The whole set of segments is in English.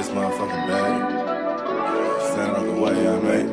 motherfucking bag. Stand out the way, I mean.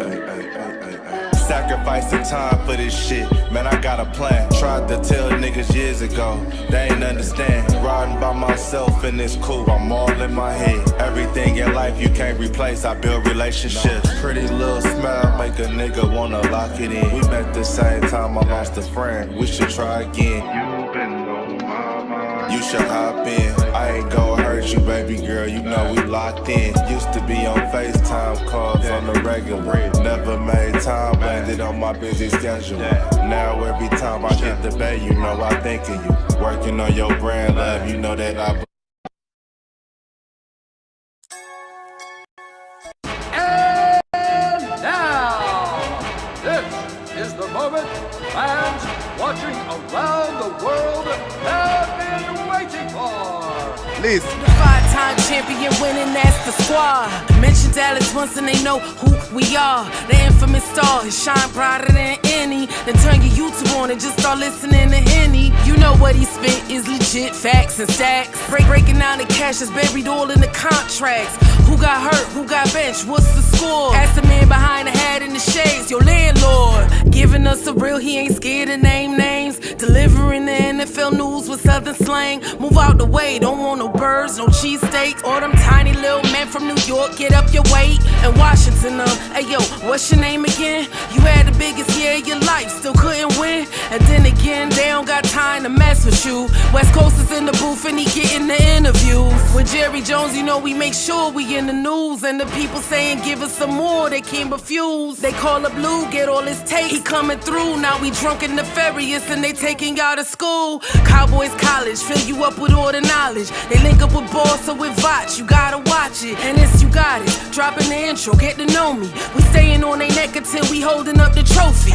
Sacrificing time for this shit, man, I got a plan. Tried to tell niggas years ago, they ain't understand. Riding by myself and it's cool, I'm all in my head. Everything in life you can't replace, I build relationships. Pretty little smile make a nigga wanna lock it in. We met the same time I lost a friend, we should try again. You been on my mind, you should hop in. I ain't gon' hurt you, baby girl, you know we locked in. Used to be on FaceTime calls on the regular. Never made time, landed on my busy schedule. Now every time I hit the bay, you know I think of you. Working on your brand, love, you know that I. And now, this is the moment fans watching around the world have been waiting for. Listen. The 5-time champion winning, that's the squad. Mention Dallas once and they know who we are. The infamous star, he shine brighter than any. Then turn your YouTube on and just start listening to Henny. You know what he spit is legit facts and stacks. Breaking down the cash is buried all in the contracts. Who got hurt, who got benched, what's the score? Ask the man behind the hat in the shades, your landlord. Giving us a real, he ain't scared to name names. Delivering the NFL news with southern slang. Move out the way, don't want no birds, no cheesesteaks. Or them tiny little men from New York, get up your weight. And Washington, hey yo, what's your name again? You had the biggest year of your life, still couldn't win. And then again, they don't got time to mess with you. West Coast is in the booth and he getting the interviews. With Jerry Jones, you know we make sure we in the news. And the people saying give us some more, they can't refuse. They call up Blue, get all his tape, he coming through. Now we drunk and nefarious and they taking y'all to school. Cowboys College, fill you up with all the knowledge. They link up with Boss or with Vach, you gotta watch it. And this you got it, dropping the intro, get to know me. We staying on their neck until we holding up the trophy.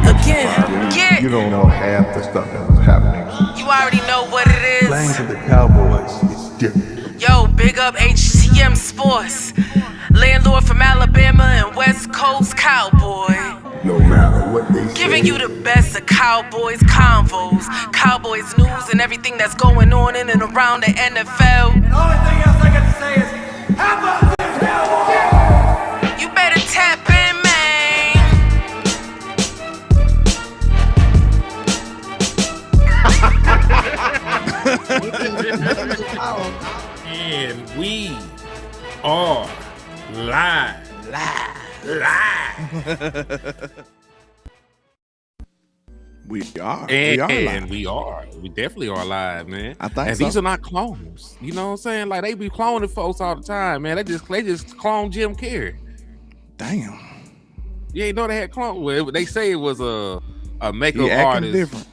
Again, yeah. You don't know half the stuff that was happening. You already know what it is. Playing for the Cowboys is different. Yo, big up HTM Sports. Landlord from Alabama and West Coast Cowboy. No matter what they say. Giving you the best of Cowboys Convos, Cowboys news and everything that's going on in and around the NFL. And the only thing else I got to say is, how about this Cowboys? You better tap in, man. And we are live. We are. We definitely are live, man. I think and so. These are not clones. You know what I'm saying? Like they be cloning folks all the time, man. They just clone Jim Carrey. Damn. You ain't know they had clone. Well, they say it was a makeup He acting artist. different.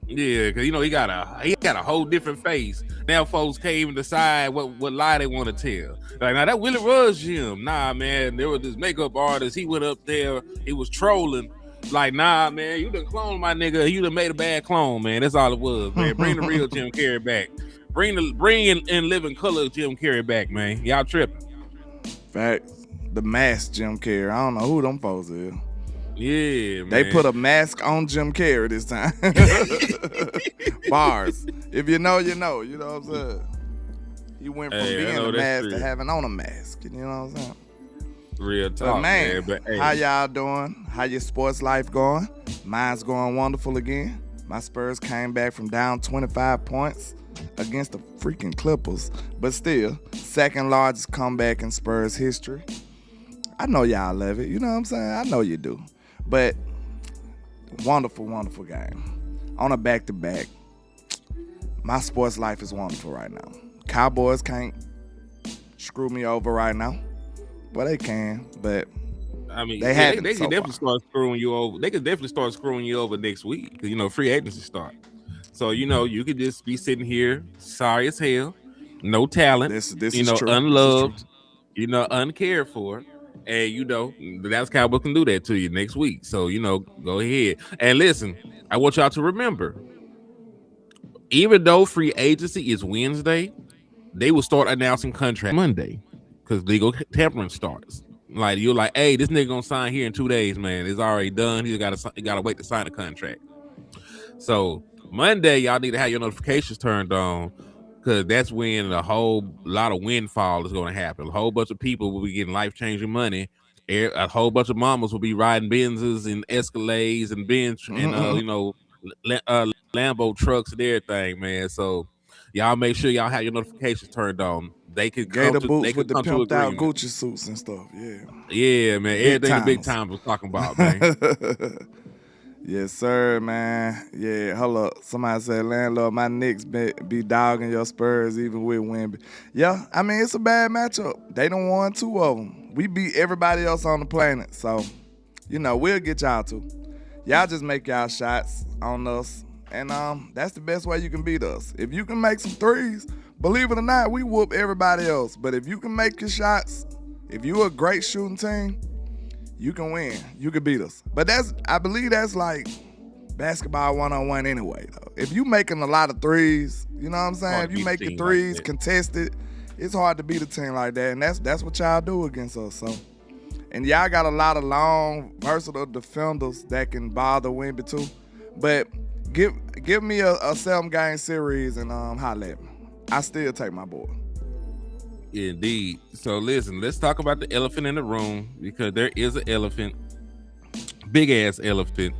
Yeah, because you know he got a whole different face. Now folks can't even decide what lie they want to tell. Like now that really was Jim. Nah, man, there was this makeup artist. He went up there. He was trolling. Like, nah, man, you done cloned my nigga. You done made a bad clone, man. That's all it was, man. Bring the real Jim Carrey back. Bring in living color Jim Carrey back, man. Y'all tripping. Fact. The mask Jim Carrey. I don't know who them folks is. Yeah, man. They put a mask on Jim Carrey this time. Bars. If you know, you know. You know what I'm saying? He went from being a mask to having on a mask. You know what I'm saying? Real talk, man. But, hey. How y'all doing? How your sports life going? Mine's going wonderful again. My Spurs came back from down 25 points against the freaking Clippers. But still, second largest comeback in Spurs history. I know y'all love it. You know what I'm saying? I know you do. But wonderful, wonderful game. On a back-to-back. My sports life is wonderful right now. Cowboys can't screw me over right now. Well, they can, but I mean, they can definitely start screwing you over. They could definitely start screwing you over next week because, you know, free agency start. So, you know, you could just be sitting here, sorry as hell, no talent, this you is know, true. unloved, you know, uncared for. And, you know, that's Cowboys can do that to you next week. So, you know, go ahead. And listen, I want y'all to remember, even though free agency is Wednesday, they will start announcing contract Monday. Because legal tampering starts. Like you're like, hey, this nigga gonna sign here in 2 days, man. It's already done. He gotta wait to sign the contract. So Monday, y'all need to have your notifications turned on, because that's when a whole lot of windfall is going to happen. A whole bunch of people will be getting life-changing money. A whole bunch of mamas will be riding Benzes and Escalades and Benz and Lambo trucks and everything, man. So y'all make sure y'all have your notifications turned on. They could Gator they boots could with the come to pimped out agreement. Gucci suits and stuff. Yeah. Yeah, man. Big Everything the big timers. time was talking about, man. Yes, sir, man. Yeah, hold up. Somebody said, landlord, my Knicks be dogging your Spurs even with Wemby. Yeah, I mean, it's a bad matchup. They done won 2 of them. We beat everybody else on the planet. So, we'll get y'all too. Y'all just make y'all shots on us. And that's the best way you can beat us. If you can make some threes, believe it or not, we whoop everybody else. But if you can make your shots, if you're a great shooting team, you can win. You can beat us. But I believe that's like basketball 1-on-1 anyway, though. If you making a lot of threes, you know what I'm saying? If you making threes contested, it's hard to beat a team like that. And that's what y'all do against us. So, and y'all got a lot of long, versatile defenders that can bother Wemby too. But give me a 7-game series and holla at me. I still take my boy. Indeed. So listen, let's talk about the elephant in the room, because there is an elephant, big ass elephant.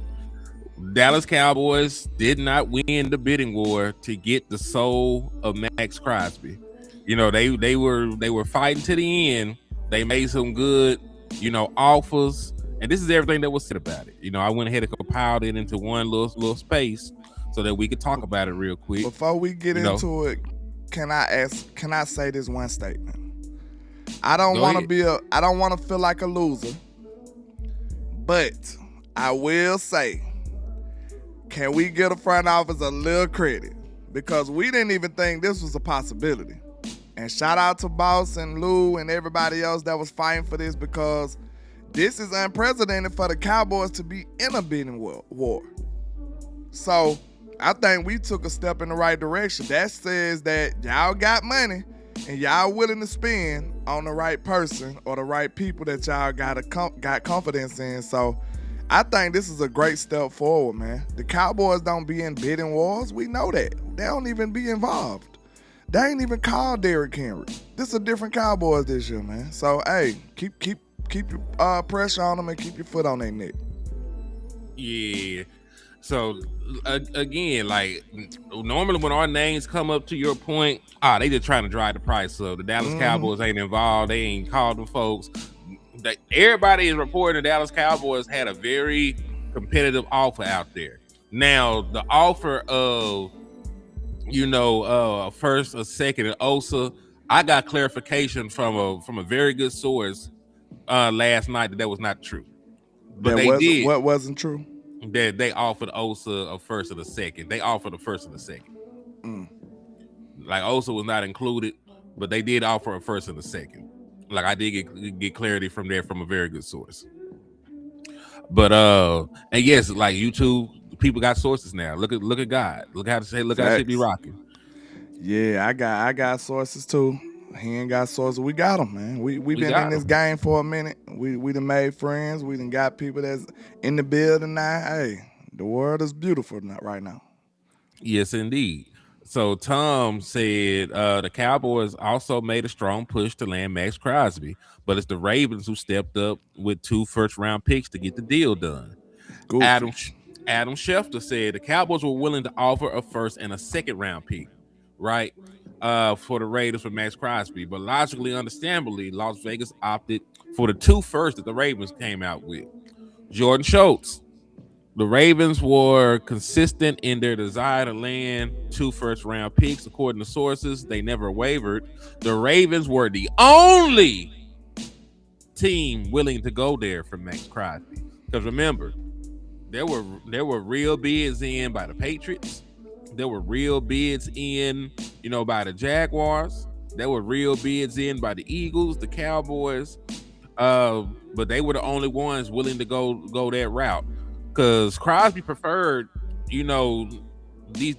Dallas Cowboys did not win the bidding war to get the soul of Maxx Crosby. They were fighting to the end. They made some good, offers, and this is everything that was said about it. I went ahead and compiled it into one little space so that we could talk about it real quick. Before we get into it, can I say this one statement? I don't want to feel like a loser, but I will say, can we get a front office a little credit? Because we didn't even think this was a possibility. And shout out to Boss and Lou and everybody else that was fighting for this, because this is unprecedented for the Cowboys to be in a bidding war. So I think we took a step in the right direction. That says that y'all got money and y'all willing to spend on the right person or the right people that y'all got confidence in. So I think this is a great step forward, man. The Cowboys don't be in bidding wars. We know that. They don't even be involved. They ain't even called Derrick Henry. This is a different Cowboys this year, man. So, hey, keep your pressure on them and keep your foot on their neck. Yeah. So again, like normally when our names come up, to your point, they just trying to drive the price up. The Dallas Cowboys ain't involved. They ain't called them folks. Everybody is reporting the Dallas Cowboys had a very competitive offer out there. Now the offer of a first, a second, and Osa, I got clarification from a very good source last night that was not true. But what wasn't true? That they offered Osa a first and a second. They offered a first and a second. Like Osa was not included, but they did offer a first and a second. Like I did get clarity from there from a very good source. But and yes, like YouTube, people got sources now. Look at God. Look how shit be rocking. Yeah, I got sources too. He ain't got sources. We got them, man. We been in this game for a minute. We done made friends. We done got people that's in the building now. Hey, the world is beautiful right now. Yes, indeed. So Tom said the Cowboys also made a strong push to land Maxx Crosby, but it's the Ravens who stepped up with 2 first-round picks to get the deal done. Goofy. Adam Schefter said the Cowboys were willing to offer a first and a second-round pick, right, for the Raiders for Maxx Crosby, but logically, understandably, Las Vegas opted for the 2 firsts that the Ravens came out with. Jordan Schultz. The Ravens were consistent in their desire to land 2 first-round picks. According to sources, they never wavered. The Ravens were the only team willing to go there for Maxx Crosby. Because remember, there were real bids in by the Patriots. There were real bids in, by the Jaguars. There were real bids in by the Eagles, the Cowboys. But they were the only ones willing to go that route. Because Crosby preferred, these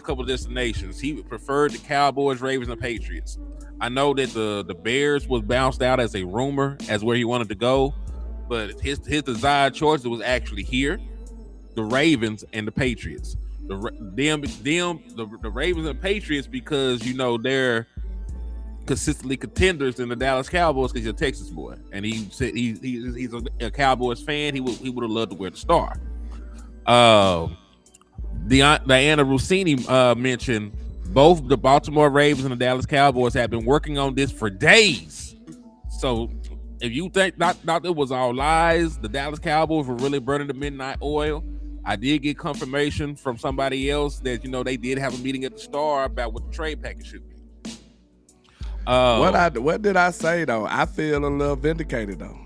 couple of destinations. He preferred the Cowboys, Ravens, and Patriots. I know that the Bears was bounced out as a rumor as where he wanted to go, but his desired choice was actually here, the Ravens and the Patriots. the Ravens and Patriots because they're consistently contenders in the Dallas Cowboys because he's a Texas boy, and he said he's a Cowboys fan. He would have loved to wear the star. Diana Rossini mentioned both the Baltimore Ravens and the Dallas Cowboys have been working on this for days. So if you think not it was all lies, the Dallas Cowboys were really burning the midnight oil. I did get confirmation from somebody else that they did have a meeting at the Star about what the trade package should be. What did I say though? I feel a little vindicated though,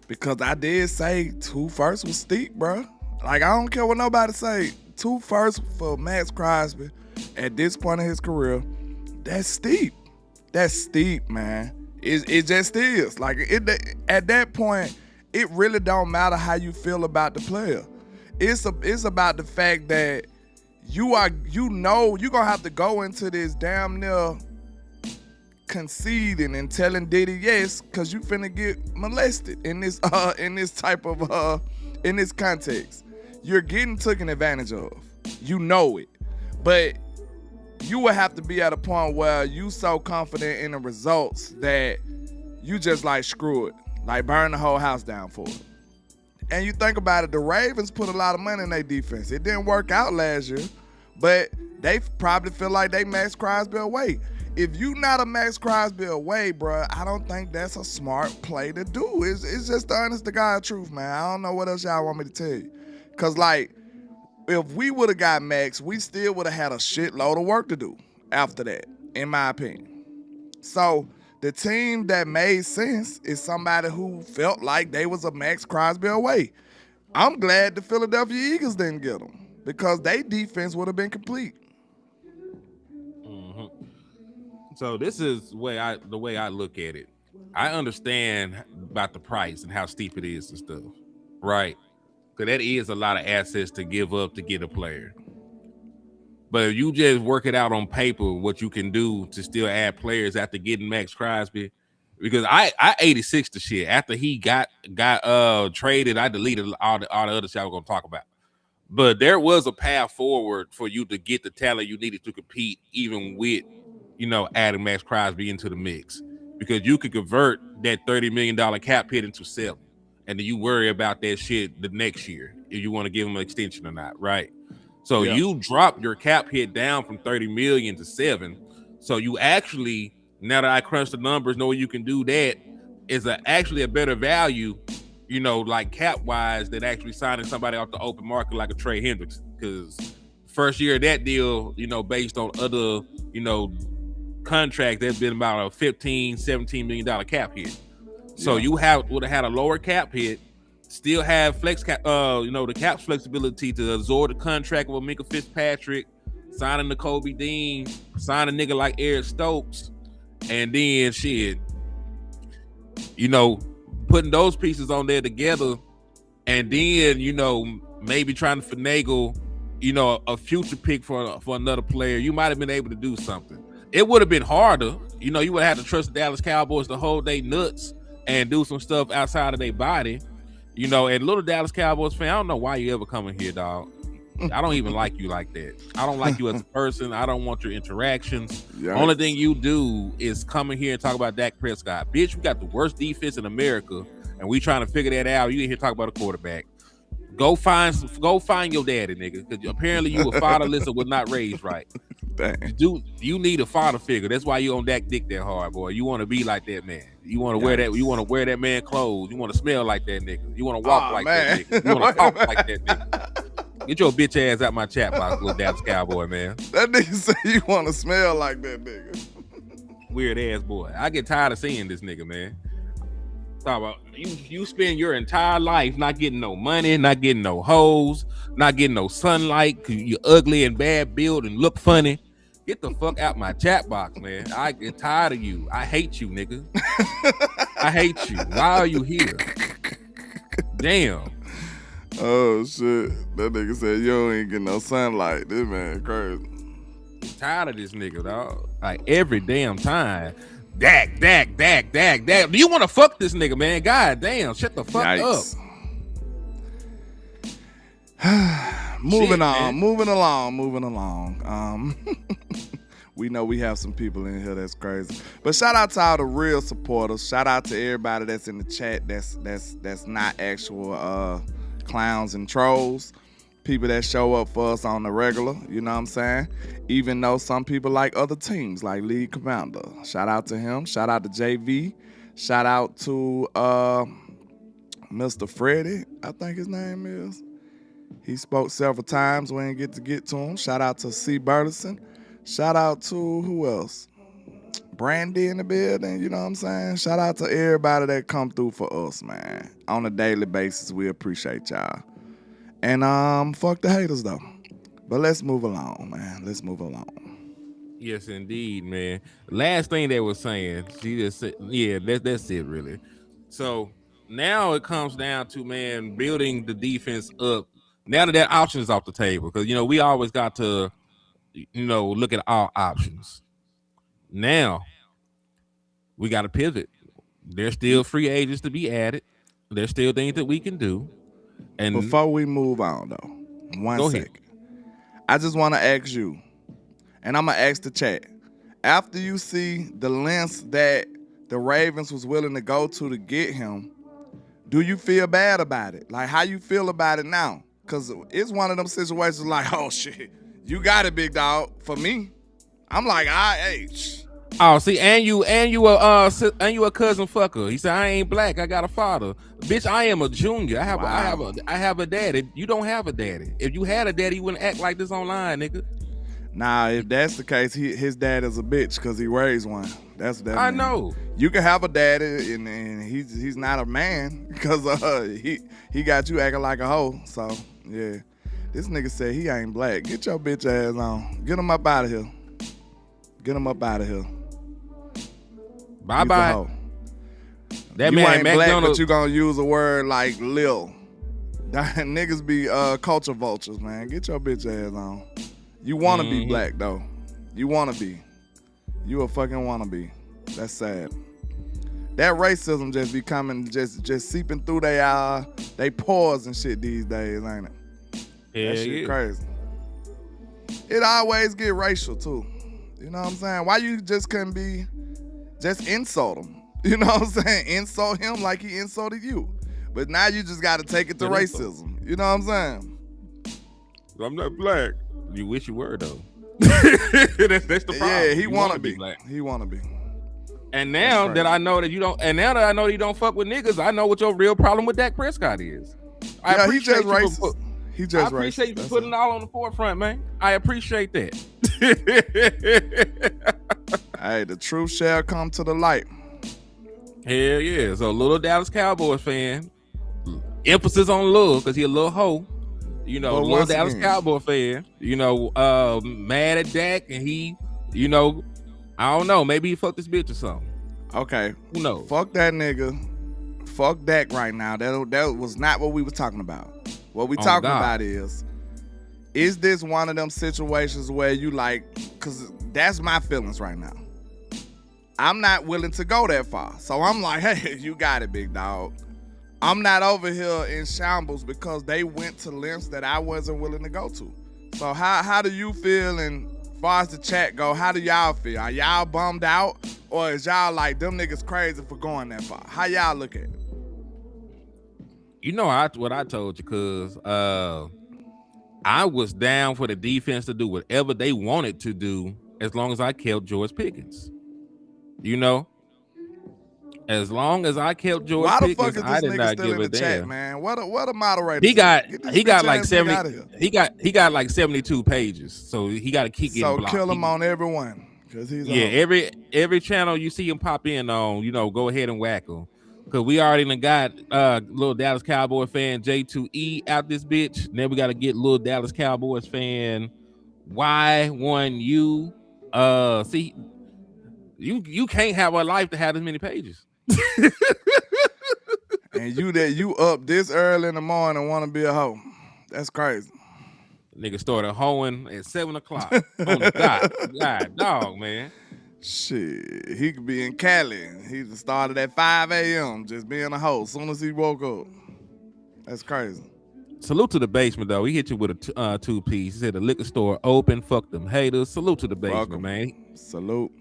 because I did say 2 firsts was steep, bro. Like, I don't care what nobody say. 2 firsts for Maxx Crosby at this point in his career, that's steep. That's steep, man. It just is. Like, at that point, it really don't matter how you feel about the player. It's about the fact that you're gonna have to go into this damn near conceding and telling Diddy yes, cause you finna get molested in this type of in this context. You're getting taken advantage of. You know it. But you will have to be at a point where you so confident in the results that you just like screw it. Like burn the whole house down for it. And you think about it, the Ravens put a lot of money in their defense. It didn't work out last year, but they probably feel like they Maxx Crosby away. If you not a Maxx Crosby away, bro, I don't think that's a smart play to do. It's just the honest to God truth, man. I don't know what else y'all want me to tell you. Because, like, if we would have got Maxx, we still would have had a shitload of work to do after that, in my opinion. So the team that made sense is somebody who felt like they was a Maxx Crosby away. I'm glad the Philadelphia Eagles didn't get them because their defense would have been complete. Mm-hmm. So this is the way I look at it. I understand about the price and how steep it is and stuff, right? Because that is a lot of assets to give up to get a player. But if you just work it out on paper, what you can do to still add players after getting Maxx Crosby, because I 86 the shit after he got traded. I deleted all the other shit I was gonna talk about. But there was a path forward for you to get the talent you needed to compete, even with adding Maxx Crosby into the mix, because you could convert that $30 million cap hit into 7, and then you worry about that shit the next year if you want to give him an extension or not, right? So you drop your cap hit down from 30 million to 7. So you actually, now that I crunch the numbers, know you can do that, is actually a better value, like cap wise, than actually signing somebody off the open market like a Trey Hendrickson. Because first year of that deal, based on other, contract, there's been about a $15-17 million cap hit. So you would have had a lower cap hit, still have flex cap, the cap's flexibility to absorb the contract with Minka Fitzpatrick, signing the Kobe Dean, sign a nigga like Eric Stokes, and then putting those pieces on there together, and then maybe trying to finagle, a future pick for another player. You might have been able to do something. It would have been harder. You would have had to trust the Dallas Cowboys to hold their nuts and do some stuff outside of their body. And little Dallas Cowboys fan, I don't know why you ever coming here, dog. I don't even like you like that. I don't like you as a person. I don't want your interactions. Yes. Only thing you do is come in here and talk about Dak Prescott. Bitch, we got the worst defense in America, and we trying to figure that out. You in here talk about a quarterback. Go find your daddy, nigga, because apparently you were fatherless or was not raised right. You need a father figure. That's why you on Dak dick that hard, boy. You want to be like that man. You want to wear that. You want to wear that man clothes. You want to smell like that nigga. You want to walk like that nigga. You want to talk like that nigga. Get your bitch ass out my chat box, little Dallas Cowboy, man. That nigga say you want to smell like that nigga. Weird ass boy. I get tired of seeing this nigga, man. Talk about you spend your entire life not getting no money, not getting no hoes, not getting no sunlight, cause you're ugly and bad build and look funny. Get the fuck out my chat box, man. I get tired of you. I hate you, nigga. I hate you. Why are you here? Damn. Oh shit. That nigga said you ain't get no sunlight. This man crazy. I'm tired of this nigga, dog. Like every damn time. Dak. Do you want to fuck this nigga, man? God damn, shut the fuck up. moving man. moving along. We know we have some people in here that's crazy. But shout out to all the real supporters. Shout out to everybody that's in the chat that's not actual clowns and trolls. People that show up for us on the regular, you know what I'm saying? Even though some people like other teams, like League Commander. Shout out to him. Shout out to JV. Shout out to Mr. Freddie, I think his name is. He spoke several times. We didn't get to him. Shout out to C. Burleson. Shout out to who else? Brandy in the building, you know what I'm saying? Shout out to everybody that come through for us, man. On a daily basis, we appreciate y'all. And fuck the haters though. But let's move along, man. Let's move along. Yes, indeed, man. Last thing they were saying, she just said, yeah, that's it really. So now it comes down to, man, building the defense up. Now that option is off the table, because we always got to look at our options. Now we got to pivot. There's still free agents to be added. There's still things that we can do. And before we move on though, one second. I just want to ask you, and I'm gonna ask the chat. After you see the lengths that the Ravens was willing to go to get him, do you feel bad about it? Like, how you feel about it now? Because it's one of them situations like, oh shit, you got it, big dog. For me, I'm like, oh, see, and you a cousin fucker. He said, I ain't black. I got a father. Bitch, I am a junior. I have a daddy. You don't have a daddy. If you had a daddy, you wouldn't act like this online, nigga. Nah, if that's the case, his dad is a bitch because he raised one. That's that. I know. You can have a daddy and he's not a man because he got you acting like a hoe. So yeah, this nigga said he ain't black. Get your bitch ass on. Get him up out of here. Get him up out of here. Bye bye. That you man ain't black, but you gonna use a word like lil. Niggas be culture vultures, man. Get your bitch ass on. You wanna be black though. You wanna be. You a fucking wanna be. That's sad. That racism just be coming, just seeping through they pores and shit these days, ain't it? Yeah, that shit crazy. It always get racial too. You know what I'm saying? Why you just couldn't be just insult him? You know what I'm saying? Insult him like he insulted you. But now you just gotta take it to racism. You know what I'm saying? I'm not black. You wish you were though. that's the problem. Yeah, he wanna be black. He wanna be. And now that I know that you don't, and now that I know that you don't fuck with niggas, I know what your real problem with Dak Prescott is. He just racist. I appreciate you putting it all on the forefront, man. I appreciate that. Hey, the truth shall come to the light. Hell yeah. So little Dallas Cowboys fan. Emphasis on little, because he a little hoe. Little Dallas Cowboy fan. Mad at Dak, and he, I don't know. Maybe he fucked this bitch or something. Okay. Who knows? Fuck that nigga. Fuck Dak right now. That was not what we were talking about. What we talking about is this one of them situations where you like, because that's my feelings right now. I'm not willing to go that far. So I'm like, hey, you got it, big dog. I'm not over here in shambles because they went to lengths that I wasn't willing to go to. So how do you feel, and as far as the chat go, how do y'all feel? Are y'all bummed out, or is y'all like, them niggas crazy for going that far? How y'all look at it? What I told you, because I was down for the defense to do whatever they wanted to do as long as I kept George Pickens. As long as I kept George Pickens, I did not give a damn. Chat, man. What a moderator. He got like 70. He got like 72 pages, so he got to keep getting blocked. So kill him on everyone, because he's every channel you see him pop in on, go ahead and whack him. Because we already done got little Dallas Cowboy fan J2E out this bitch. Then we got to get little Dallas Cowboys fan Y1U. See, you can't have a life to have this many pages. And you up this early in the morning and want to be a hoe. That's crazy. Nigga started hoeing at 7 o'clock on the dot. God dog, man. Shit, he could be in Cali. He started at 5 a.m. just being a hoe as soon as he woke up. That's crazy. Salute to the basement though. He hit you with a two piece. He said the liquor store open. Fuck them haters. Salute to the basement, Welcome. man. Salute.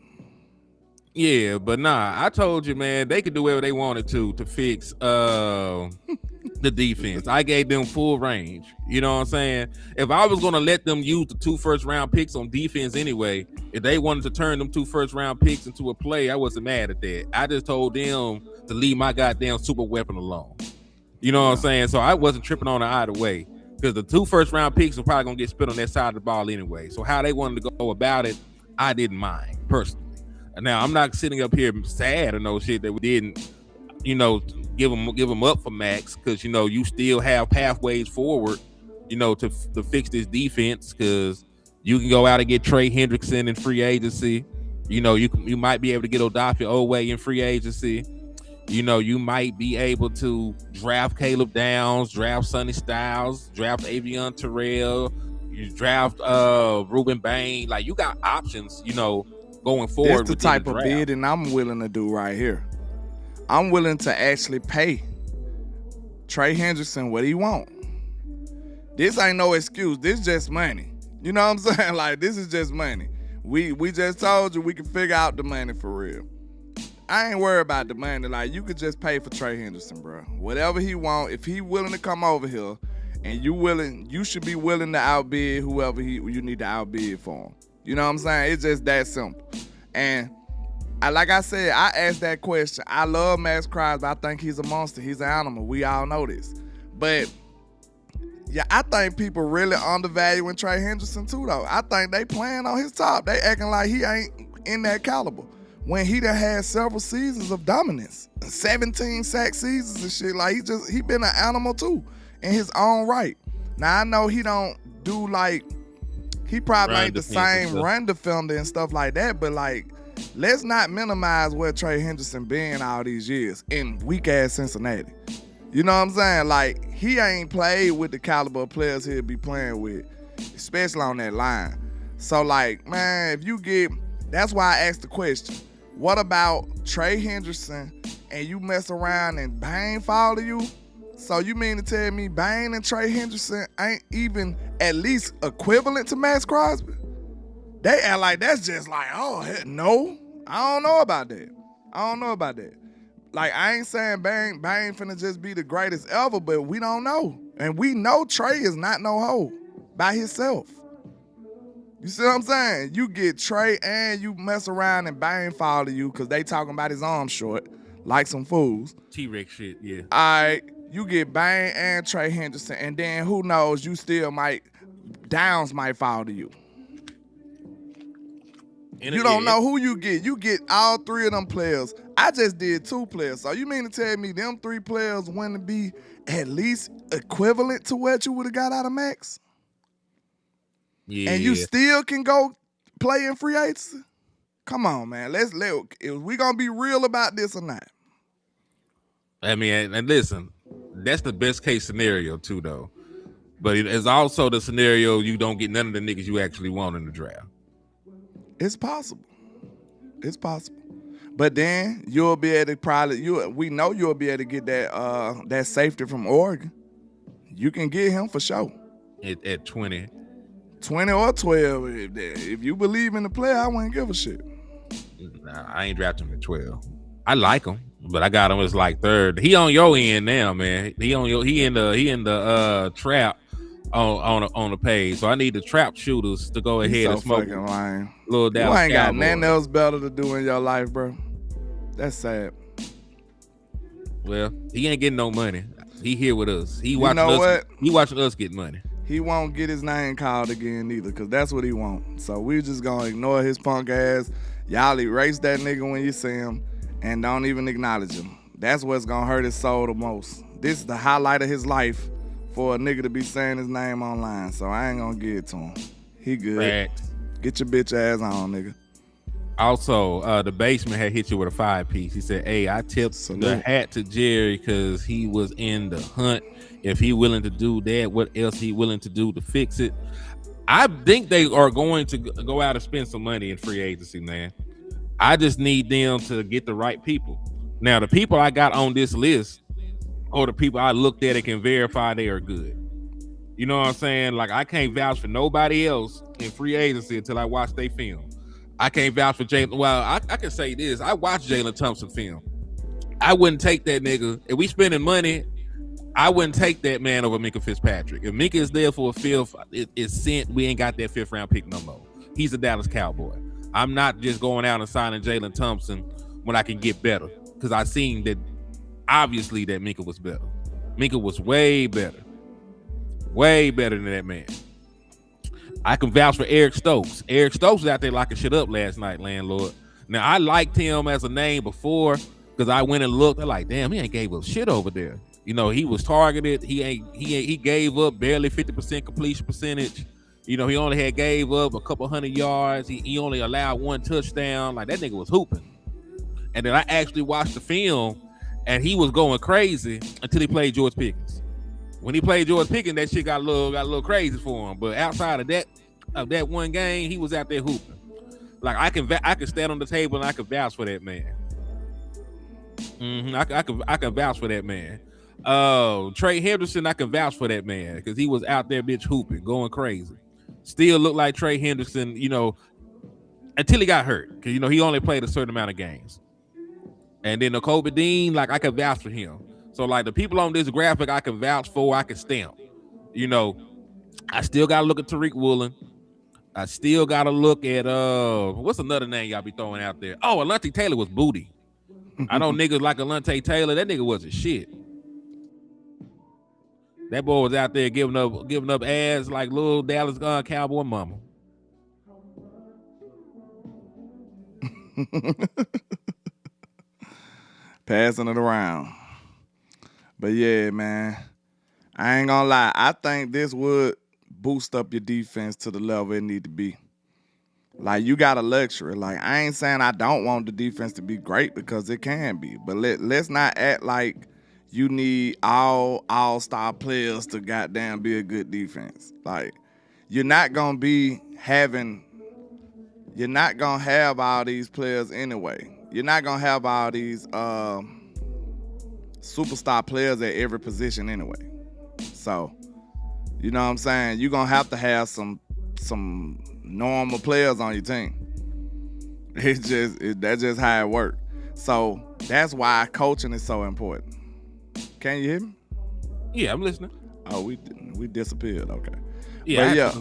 Yeah, but nah, I told you, man, they could do whatever they wanted to fix the defense. I gave them full range. You know what I'm saying? If I was gonna let them use the 2 first-round picks on defense anyway, if they wanted to turn them 2 first-round picks into a play, I wasn't mad at that. I just told them to leave my goddamn super weapon alone. You know what I'm saying? So I wasn't tripping on it either way, because the 2 first-round picks are probably gonna get spit on that side of the ball anyway. So how they wanted to go about it, I didn't mind personally. Now I'm not sitting up here sad or no shit that we didn't, you know, give them up for Maxx, because you know you still have pathways forward, you know, to fix this defense, because you can go out and get Trey Hendrickson in free agency. You know, you might be able to get Odafe Oweh in free agency. You know, you might be able to draft Caleb Downs, draft Sonny Styles, draft Avion Terrell, you draft Ruben Bain. Like, you got options, you know, going forward. That's the type of bidding I'm willing to do right here. I'm willing to actually pay Trey Hendrickson what he want. This ain't no excuse. This just money. You know what I'm saying? Like, this is just money. We just told you we can figure out the money for real. I ain't worried about the money. Like, you could just pay for Trey Hendrickson, bro. Whatever he want. If he willing to come over here and you should be willing to outbid whoever you need to outbid for him. You know what I'm saying? It's just that simple. And like I said, I asked that question. I love Maxx Crosby. I think he's a monster. He's an animal. We all know this. But yeah, I think people really undervaluing Trey Hendrickson too, though. I think they playing on his top. They acting like he ain't in that caliber, when he done had several seasons of dominance, 17 sack seasons and shit. Like, he been an animal too in his own right. Now I know he don't do like, he probably ain't the same run defender and stuff like that, but like, let's not minimize where Trey Hendrickson been all these years in weak ass Cincinnati. You know what I'm saying? Like, he ain't played with the caliber of players he'll be playing with, especially on that line. So like, man, that's why I asked the question. What about Trey Hendrickson and you mess around and Bain fall to you? So you mean to tell me Bain and Trey Hendrickson ain't even at least equivalent to Maxx Crosby? They act like that's just like, oh, no. I don't know about that. Like, I ain't saying Bain finna just be the greatest ever, but we don't know. And we know Trey is not no hoe by himself. You see what I'm saying? You get Trey and you mess around and Bain fall to you because they talking about his arm short like some fools. T-Rex shit, yeah. All right, you get Bain and Trey Hendrickson, and then who knows, Downs might fall to you. You don't know who you get. You get all 3 of them players. I just did 2 players. So you mean to tell me them 3 players wouldn't be at least equivalent to what you would have got out of Maxx? Yeah. And you still can go play in free agency? Come on, man. We gonna be real about this or not? I mean, and listen, that's the best case scenario too, though. But it's also the scenario you don't get none of the niggas you actually want in the draft. It's possible. But then you'll be able to we know you'll be able to get that safety from Oregon. You can get him for sure. At 20. 20 or 12. If you believe in the player, I wouldn't give a shit. Nah, I ain't drafting him at 12. I like him, but I got him as like 3rd. He on your end now, man. He in the trap on the page. So I need the trap shooters to go ahead and smoke. Fucking lying. Little Dallas You ain't got Cowboys. nothing else better to do in your life, bro. That's sad. Well, he ain't getting no money. He here with us. He watching us get money. He won't get his name called again either, because that's what he want. So we just gonna ignore his punk ass. Y'all erase that nigga when you see him and don't even acknowledge him. That's what's gonna hurt his soul the most. This is the highlight of his life for a nigga to be saying his name online. So I ain't gonna give it to him. He good. Facts. Get your bitch ass on, nigga. Also, the basement had hit you with a 5-piece. He said, hey, I tipped the hat to Jerry because he was in the hunt. If he willing to do that, what else he willing to do to fix it? I think they are going to go out and spend some money in free agency, man. I just need them to get the right people. Now, the people I got on this list are the people I looked at and can verify they are good. You know what I'm saying? Like, I can't vouch for nobody else in free agency until I watch their film. I can't vouch for Jalen. Well, I can say this. I watched Jalen Thompson film. I wouldn't take that nigga. If we spending money, I wouldn't take that man over Minka Fitzpatrick. If Minka is there for a fifth, it's sent. We ain't got that 5th round pick no more. He's a Dallas Cowboy. I'm not just going out and signing Jalen Thompson when I can get better, because I seen that obviously that Minka was better. Minka was way better than that man. I can vouch for Eric Stokes. Eric Stokes was out there locking shit up last night, landlord. Now, I liked him as a name before because I went and looked. I'm like, damn, he ain't gave up shit over there. You know, he was targeted. He gave up barely 50% completion percentage. You know, he only had gave up a couple 100 yards. He only allowed 1 touchdown. Like, that nigga was hooping. And then I actually watched the film, and he was going crazy until he played George Pickens. When he played George Pickens, that shit got a little crazy for him. But outside of that one game, he was out there hooping. Like, I can stand on the table and I can vouch for that man. I can vouch for that man. Trey Henderson, I can vouch for that man because he was out there bitch hooping, going crazy. Still looked like Trey Henderson, you know, until he got hurt, because you know he only played a certain amount of games. And then the Kobe Dean, like, I can vouch for him. So like the people on this graphic, I can vouch for, I can stamp. You know, I still gotta look at Tariq Woolen. I still gotta look at what's another name y'all be throwing out there? Oh, Alontae Taylor was booty. I know niggas like Alontae Taylor. That nigga wasn't shit. That boy was out there giving up ass like little Dallas Cowboy mama. Passing it around. But yeah, man, I ain't gonna lie. I think this would boost up your defense to the level it need to be. Like, you got a luxury. Like, I ain't saying I don't want the defense to be great, because it can be. But let's not act like you need all-star players to goddamn be a good defense. Like, you're not gonna have all these players anyway. You're not gonna have all these superstar players at every position anyway. So, you know what I'm saying? You're gonna have to have some normal players on your team. That's just how it works. So that's why coaching is so important. Can you hear me? Yeah, I'm listening. Oh, we disappeared. Okay. Yeah,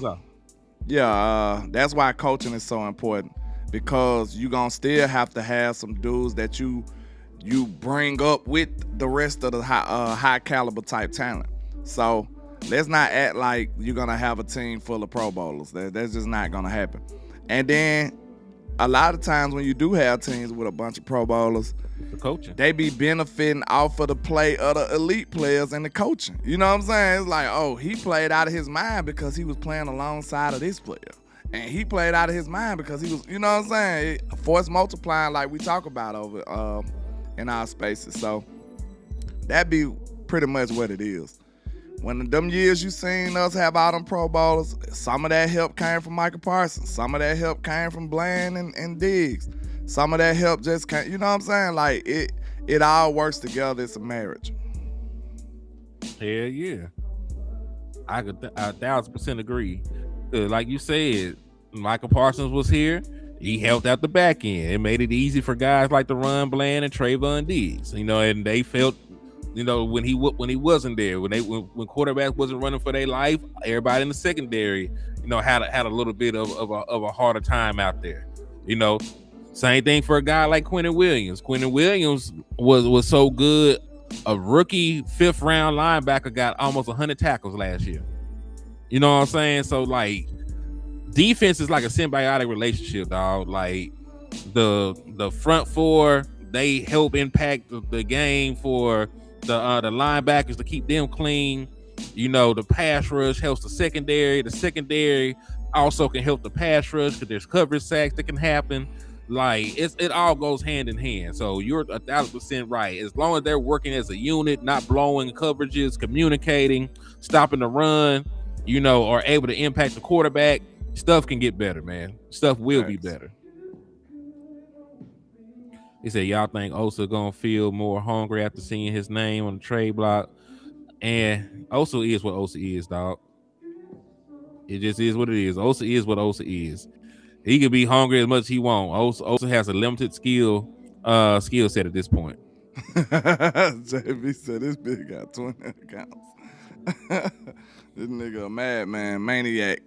that's why coaching is so important, because you're gonna still have to have some dudes that you bring up with the rest of the high caliber type talent. So let's not act like you're gonna have a team full of Pro Bowlers. That's just not gonna happen. And then a lot of times when you do have teams with a bunch of Pro Bowlers, the coaching, they be benefiting off of the play of the elite players and the coaching. You know what I'm saying? It's like, oh, he played out of his mind because he was playing alongside of this player. And he played out of his mind because he was, you know what I'm saying? Force multiplying, like we talk about over in our spaces. So that be pretty much what it is. When them years you seen us have all them Pro Bowlers, some of that help came from Michael Parsons. Some of that help came from Bland and Diggs. Some of that help just came, you know what I'm saying? Like, it all works together. It's a marriage. Hell yeah. I could 1,000% agree. Like you said, Michael Parsons was here. He helped out the back end. It made it easy for guys like Deron Bland and Trayvon Diggs. You know, and they felt, you know, when he wasn't there, when quarterbacks wasn't running for their life, everybody in the secondary, you know, had a little bit of a harder time out there. You know, same thing for a guy like Quentin Williams. Quentin Williams was so good. A rookie 5th round linebacker got almost 100 tackles last year. You know what I'm saying? So like, defense is like a symbiotic relationship, dog. Like the front four, they help impact the game for the linebackers to keep them clean. You know, the pass rush helps the secondary. The secondary also can help the pass rush because there's coverage sacks that can happen. Like, it all goes hand in hand. So you're 1,000% right. As long as they're working as a unit, not blowing coverages, communicating, stopping the run, you know, are able to impact the quarterback, stuff can get better, man. Stuff will be better. He said, y'all think Osa gonna feel more hungry after seeing his name on the trade block? And Osa is what Osa is, dog. It just is what it is. Osa is what Osa is. He can be hungry as much as he wants. Osa has a limited skill set at this point. JB said this bitch got 20 accounts. This nigga a madman, maniac.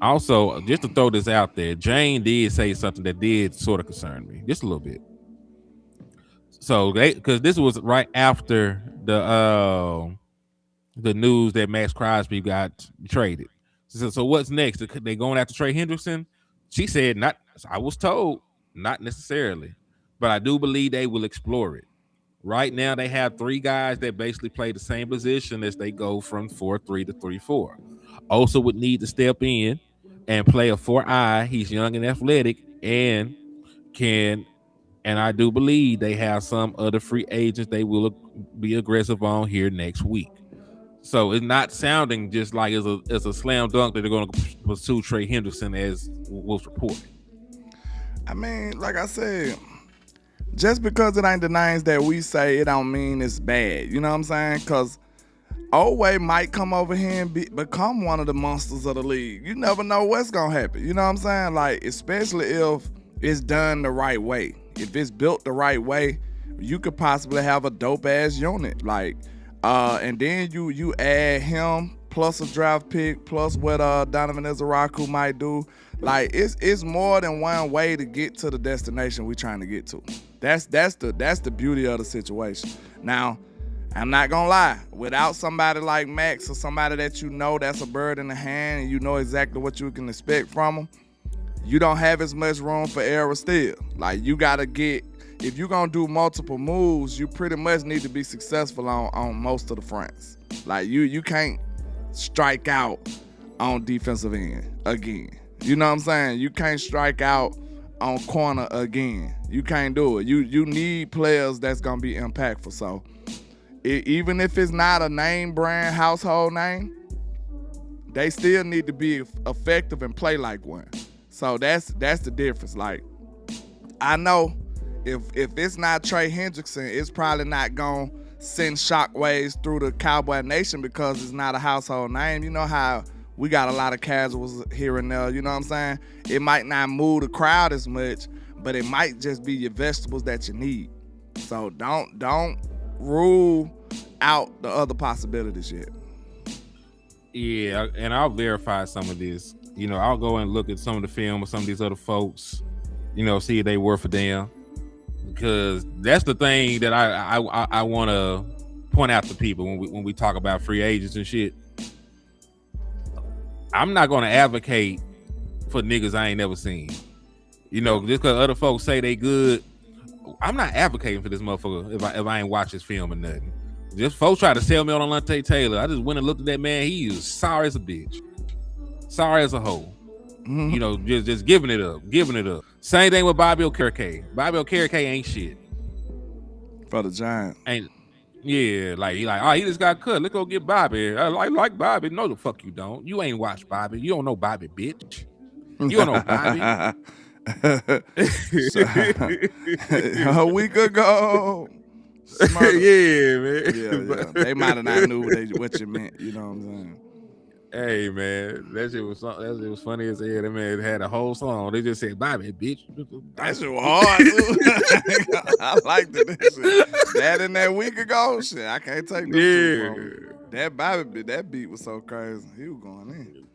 Also, just to throw this out there, Jane did say something that did sort of concern me, just a little bit. So because this was right after the news that Maxx Crosby got traded. So what's next? They going after Trey Hendrickson? She said not. I was told not necessarily, but I do believe they will explore it. Right now, they have 3 guys that basically play the same position as they go from 4-3 to 3-4. Also would need to step in and play a 4-eye. He's young and athletic and can, and I do believe they have some other free agents they will be aggressive on here next week. So it's not sounding just like it's a slam dunk that they're going to pursue Trey Hendrickson as was reported. I mean, like I said, just because it ain't the names that we say, it don't mean it's bad. You know what I'm saying? Because Oway might come over here and become one of the monsters of the league. You never know what's going to happen. You know what I'm saying? Like, especially if it's done the right way. If it's built the right way, you could possibly have a dope-ass unit. Like, and then you add him plus a draft pick plus what Donovan Izaraku might do. Like, it's more than one way to get to the destination we're trying to get to. That's the beauty of the situation. Now, I'm not gonna lie, without somebody like Maxx or somebody that you know that's a bird in the hand and you know exactly what you can expect from them, you don't have as much room for error still. Like, you gotta get, if you're gonna do multiple moves, you pretty much need to be successful on most of the fronts. Like, you can't strike out on defensive end again. You know what I'm saying? You can't strike out on corner again. You can't do it. You need players that's gonna be impactful. So even if it's not a name brand household name, they still need to be effective and play like one. So that's the difference. Like, I know if it's not Trey Hendrickson, it's probably not gonna send shockwaves through the Cowboy Nation because it's not a household name. You know how we got a lot of casuals here and there, you know what I'm saying? It might not move the crowd as much, but it might just be your vegetables that you need. So don't rule out the other possibilities yet. Yeah, and I'll verify some of this. You know, I'll go and look at some of the film of some of these other folks, you know, see if they worth a damn. Because that's the thing that I want to point out to people when we talk about free agents and shit. I'm not going to advocate for niggas I ain't never seen. You know, just because other folks say they good, I'm not advocating for this motherfucker if I ain't watch his film or nothing. Just folks try to sell me on Alontae Taylor. I just went and looked at that man. He is sorry as a bitch. Sorry as a hoe. Mm-hmm. You know, just giving it up. Same thing with Bobby Okereke. Bobby Okereke ain't shit. For the Giants. Yeah, like he just got cut. Let's go get Bobby. I like Bobby. No, the fuck you don't. You ain't watched Bobby. You don't know Bobby, bitch. You don't know Bobby. A week ago. Yeah, man. Yeah. They might have not knew what you meant. You know what I'm saying? Hey, man, that shit was funny as hell. That man had a whole song. They just said, "Bobby, bitch." That shit was hard, too. I liked it. That and that week ago, shit. I can't take this. That Bobby, that beat was so crazy. He was going in.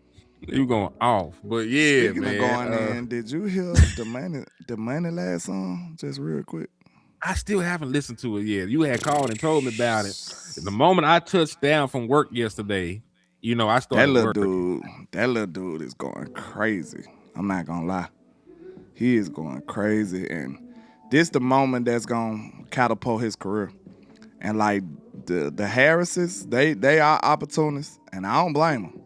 He was going off. But yeah, speaking man. Of going in, did you hear the money last song? Just real quick. I still haven't listened to it yet. You had called and told me about it. The moment I touched down from work yesterday, you know, I started that little dude is going crazy. I'm not gonna lie. He is going crazy, and this the moment that's gonna catapult his career. And like the Harrises, they are opportunists, and I don't blame them.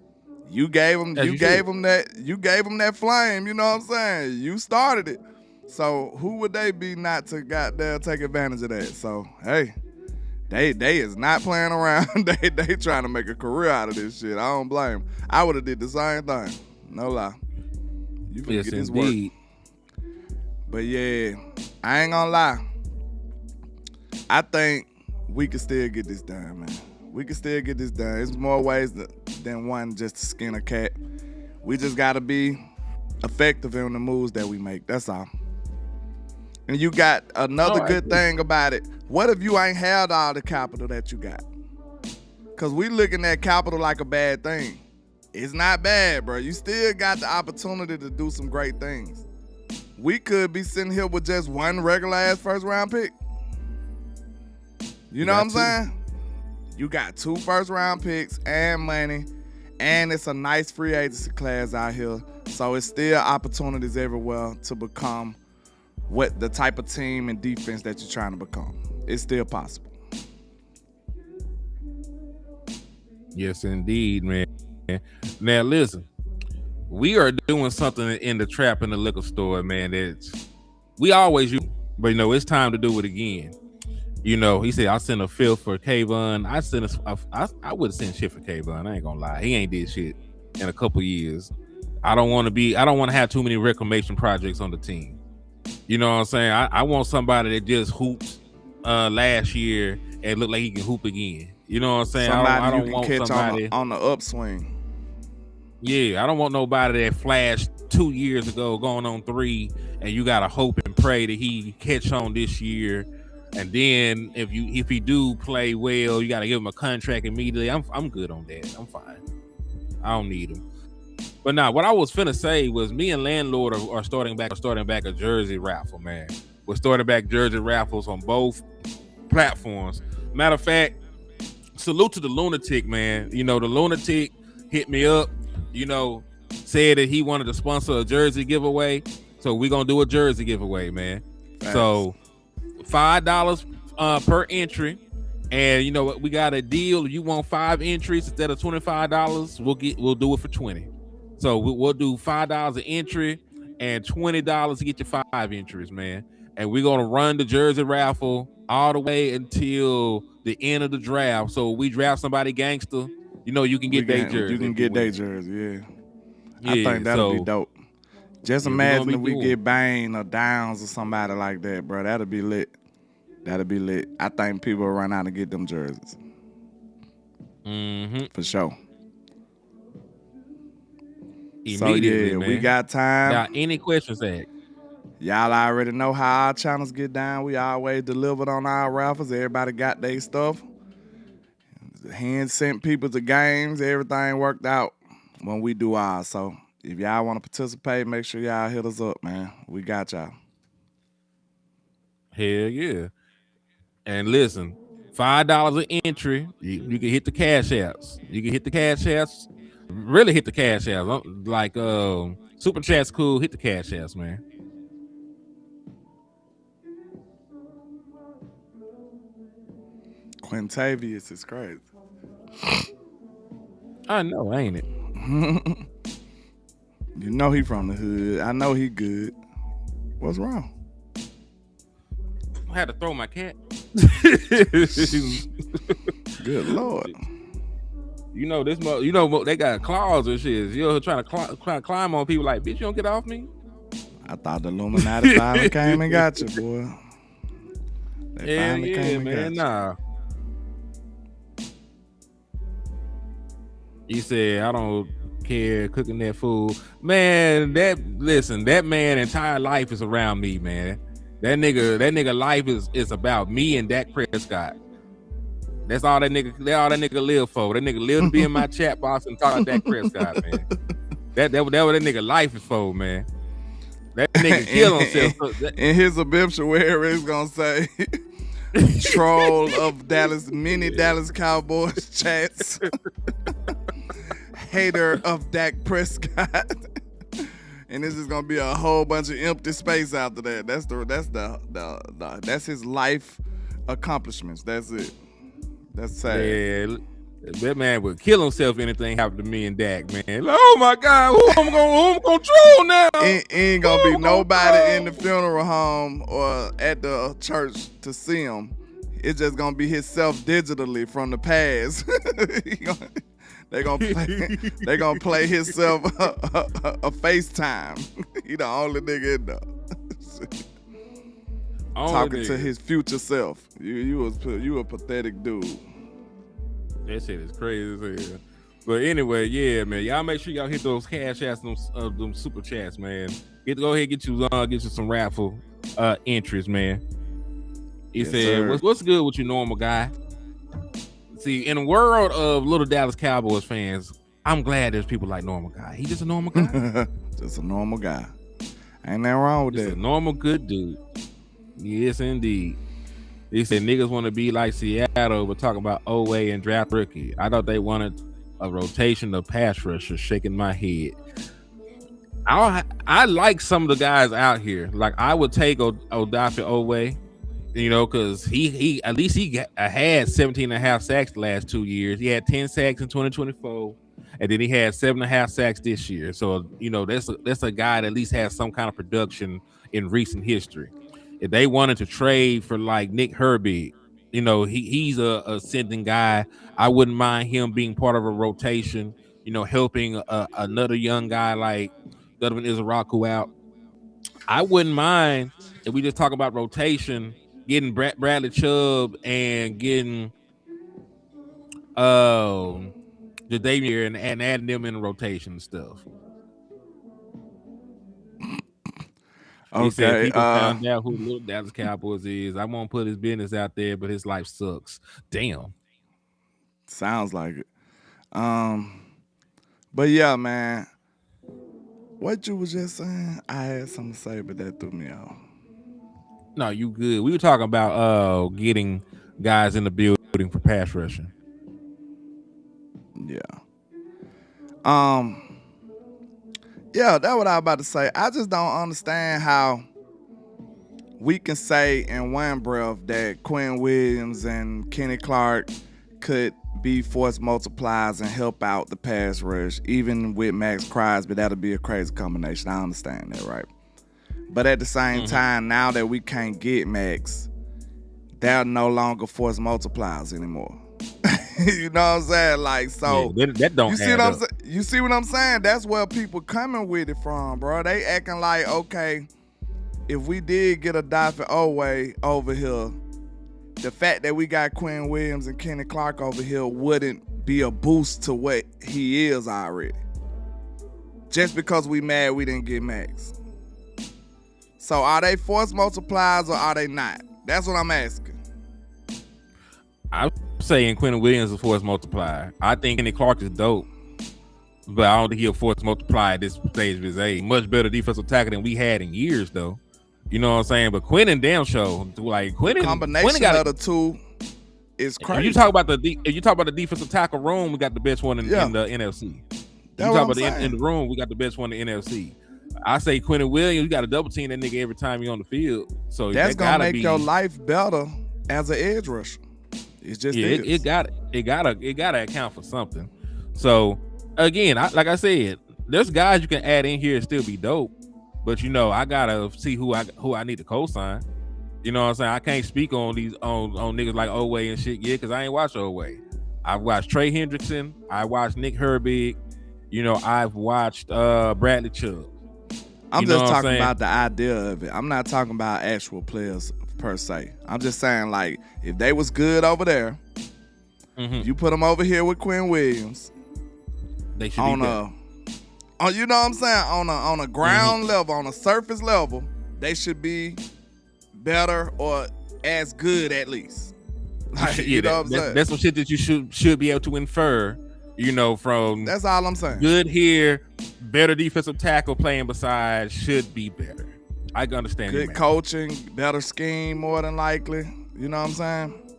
You gave them that flame. You know what I'm saying? You started it. So who would they be not to goddamn take advantage of that? So hey. They is not playing around. they trying to make a career out of this shit. I don't blame them. I would have did the same thing. No lie. You finna get this indeed. Work. But yeah, I ain't gonna lie. I think we can still get this done, man. We can still get this done. There's more ways than one just to skin a cat. We just gotta be effective in the moves that we make. That's all. And you got another good thing about it. What if you ain't had all the capital that you got? Because we looking at capital like a bad thing. It's not bad, bro. You still got the opportunity to do some great things. We could be sitting here with just one regular ass first round pick. You know what I'm saying? You got 2 first round picks and money, and it's a nice free agency class out here. So it's still opportunities everywhere to become what the type of team and defense that you're trying to become. It's still possible. Yes, indeed, man. Now, listen, we are doing something in the trap in the liquor store, man. That's we always use, but it's time to do it again. He said I sent a fill for Kayvon. I would have sent shit for Kayvon. I ain't gonna lie, he ain't did shit in a couple years. I don't want to have too many reclamation projects on the team. You know what I'm saying? I want somebody that just hooped last year and look like he can hoop again. You know what I'm saying? I don't want somebody on the upswing. Yeah, I don't want nobody that flashed 2 years ago going on 3, and you gotta hope and pray that he catch on this year. And then if he do play well, you gotta give him a contract immediately. I'm good on that. I'm fine. I don't need him. But now, what I was finna say was, me and Landlord are starting back a jersey raffle, man. We're starting back jersey raffles on both platforms. Matter of fact, salute to the Lunatic, man. The Lunatic hit me up, said that he wanted to sponsor a jersey giveaway. So we're gonna do a jersey giveaway, man. Thanks. So $5 per entry. And you know what? We got a deal. If you want 5 entries instead of $25, we'll do it for 20. So we'll do $5 an entry and $20 to get your 5 entries, man. And we're gonna run the jersey raffle all the way until the end of the draft. So we draft somebody gangster, you can get their jersey. You can get their jersey, yeah. I think that'll be dope. Just imagine if we get Bane or Downs or somebody like that, bro. That'll be lit. I think people will run out and get them jerseys. Mm-hmm. For sure. Immediately, man. We got time. Now, any questions, Zach? Y'all already know how our channels get down. We always delivered on our raffles. Everybody got their stuff. Hand sent people to games. Everything worked out when we do ours. So if y'all want to participate, make sure y'all hit us up, man. We got y'all. Hell yeah. And listen, $5 an entry. You can hit the cash apps. Really hit the cash apps. Like Super Chat's cool. Hit the cash apps, man. Quintavious is crazy. I know, ain't it? You know he from the hood. I know he good. What's wrong? I had to throw my cat. Good Lord. They got claws and shit. You're trying to climb on people like, bitch, you don't get off me? I thought the Illuminati finally came and got you, boy. They finally came and got you. He said, I don't care cooking that food. Man, that man entire life is around me, man. That nigga life is about me and Dak Prescott. That's all that nigga live for. That nigga live to be in my chat box and talk about Dak Prescott, man. That what that nigga life is for, man. That nigga kill himself. In his obituary, it's gonna say troll of Dallas, many Dallas Cowboys chats. Hater of Dak Prescott. And this is gonna be a whole bunch of empty space after that. That's his life accomplishments. That's it. That's sad. Yeah, that man would kill himself if anything happened to me and Dak, man. Oh my God, who I'm gonna troll now? Ain't gonna be nobody in the funeral home or at the church to see him. It's just gonna be himself digitally from the past. They gonna play himself a FaceTime. He the only nigga in there. Talking to his future self. You a pathetic dude. That shit is crazy as hell. But anyway, yeah, man. Y'all make sure y'all hit those cash apps, them super chats, man. Go ahead, get you some raffle entries, man. He said, "What's good with you, normal guy?" See, in the world of little Dallas Cowboys fans, I'm glad there's people like normal guy. He just a normal guy. Just a normal guy. Ain't nothing wrong with that. A normal good dude. Yes, indeed. He said niggas want to be like Seattle, but talking about Oweh and draft rookie. I thought they wanted a rotation of pass rushers. Shaking my head. I like some of the guys out here. Like I would take Odafe Oweh, because he at least he had 17 and a half sacks the last 2 years. He had 10 sacks in 2024, and then he had 7.5 sacks this year. So that's a guy that at least has some kind of production in recent history. If they wanted to trade for like Nick Herbig, he's a ascending guy. I wouldn't mind him being part of a rotation. Helping another young guy like Donovan Izaraku out. I wouldn't mind if we just talk about rotation, getting Bradley Chubb and getting Jadavier and adding them in the rotation and stuff. Okay, he said people found out who little Dallas Cowboys is. I won't put his business out there, but his life sucks. Damn. Sounds like it. But yeah, man. What you was just saying, I had something to say, but that threw me off. No, you good. We were talking about getting guys in the building for pass rushing. Yeah. Yeah, that's what I was about to say. I just don't understand how we can say in one breath that Quinn Williams and Kenny Clark could be force multipliers and help out the pass rush. Even with Maxx Crosby, that'll be a crazy combination. I understand that, right? But at the same time, now that we can't get Max, they're no longer force multipliers anymore. You know what I'm saying? Like, so that don't. You see what I'm saying? That's where people coming with it from, bro. They acting like, okay, if we did get a Odafe Oweh over here, the fact that we got Quinn Williams and Kenny Clark over here wouldn't be a boost to what he is already. Just because we mad we didn't get Max. So are they force multipliers or are they not? That's what I'm asking. I'm saying Quentin Williams is a force multiplier. I think Kenny Clark is dope, but I don't think he'll force multiply at this stage of his age. Much better defensive tackle than we had in years, though. You know what I'm saying? But Quentin damn show, like Quentin, combination of the two is crazy. If you talk about the defensive tackle room, we got the best one in the NFC. In the room, we got the best one in the NFC. I say Quentin Williams, you got to double team that nigga every time you're on the field. So that's gonna make your life better as an edge rusher. It's just it gotta account for something. So again, like I said, there's guys you can add in here and still be dope, but I gotta see who I need to co-sign. You know what I'm saying? I can't speak on these on niggas like Oweh and shit yet because I ain't watched Oweh. I've watched Trey Hendrickson. I watched Nick Herbig. I've watched Bradley Chubb. I'm just talking about the idea of it. I'm not talking about actual players per se. I'm just saying, like, if they was good over there, you put them over here with Quinn Williams. They should be better. You know what I'm saying? On a ground level, on a surface level, they should be better or as good at least. Like, you know what I'm saying? That's some shit that you should be able to infer. From that's all I'm saying. Good here, better defensive tackle playing beside should be better. I can understand. Good coaching, better scheme, more than likely. You know what I'm saying?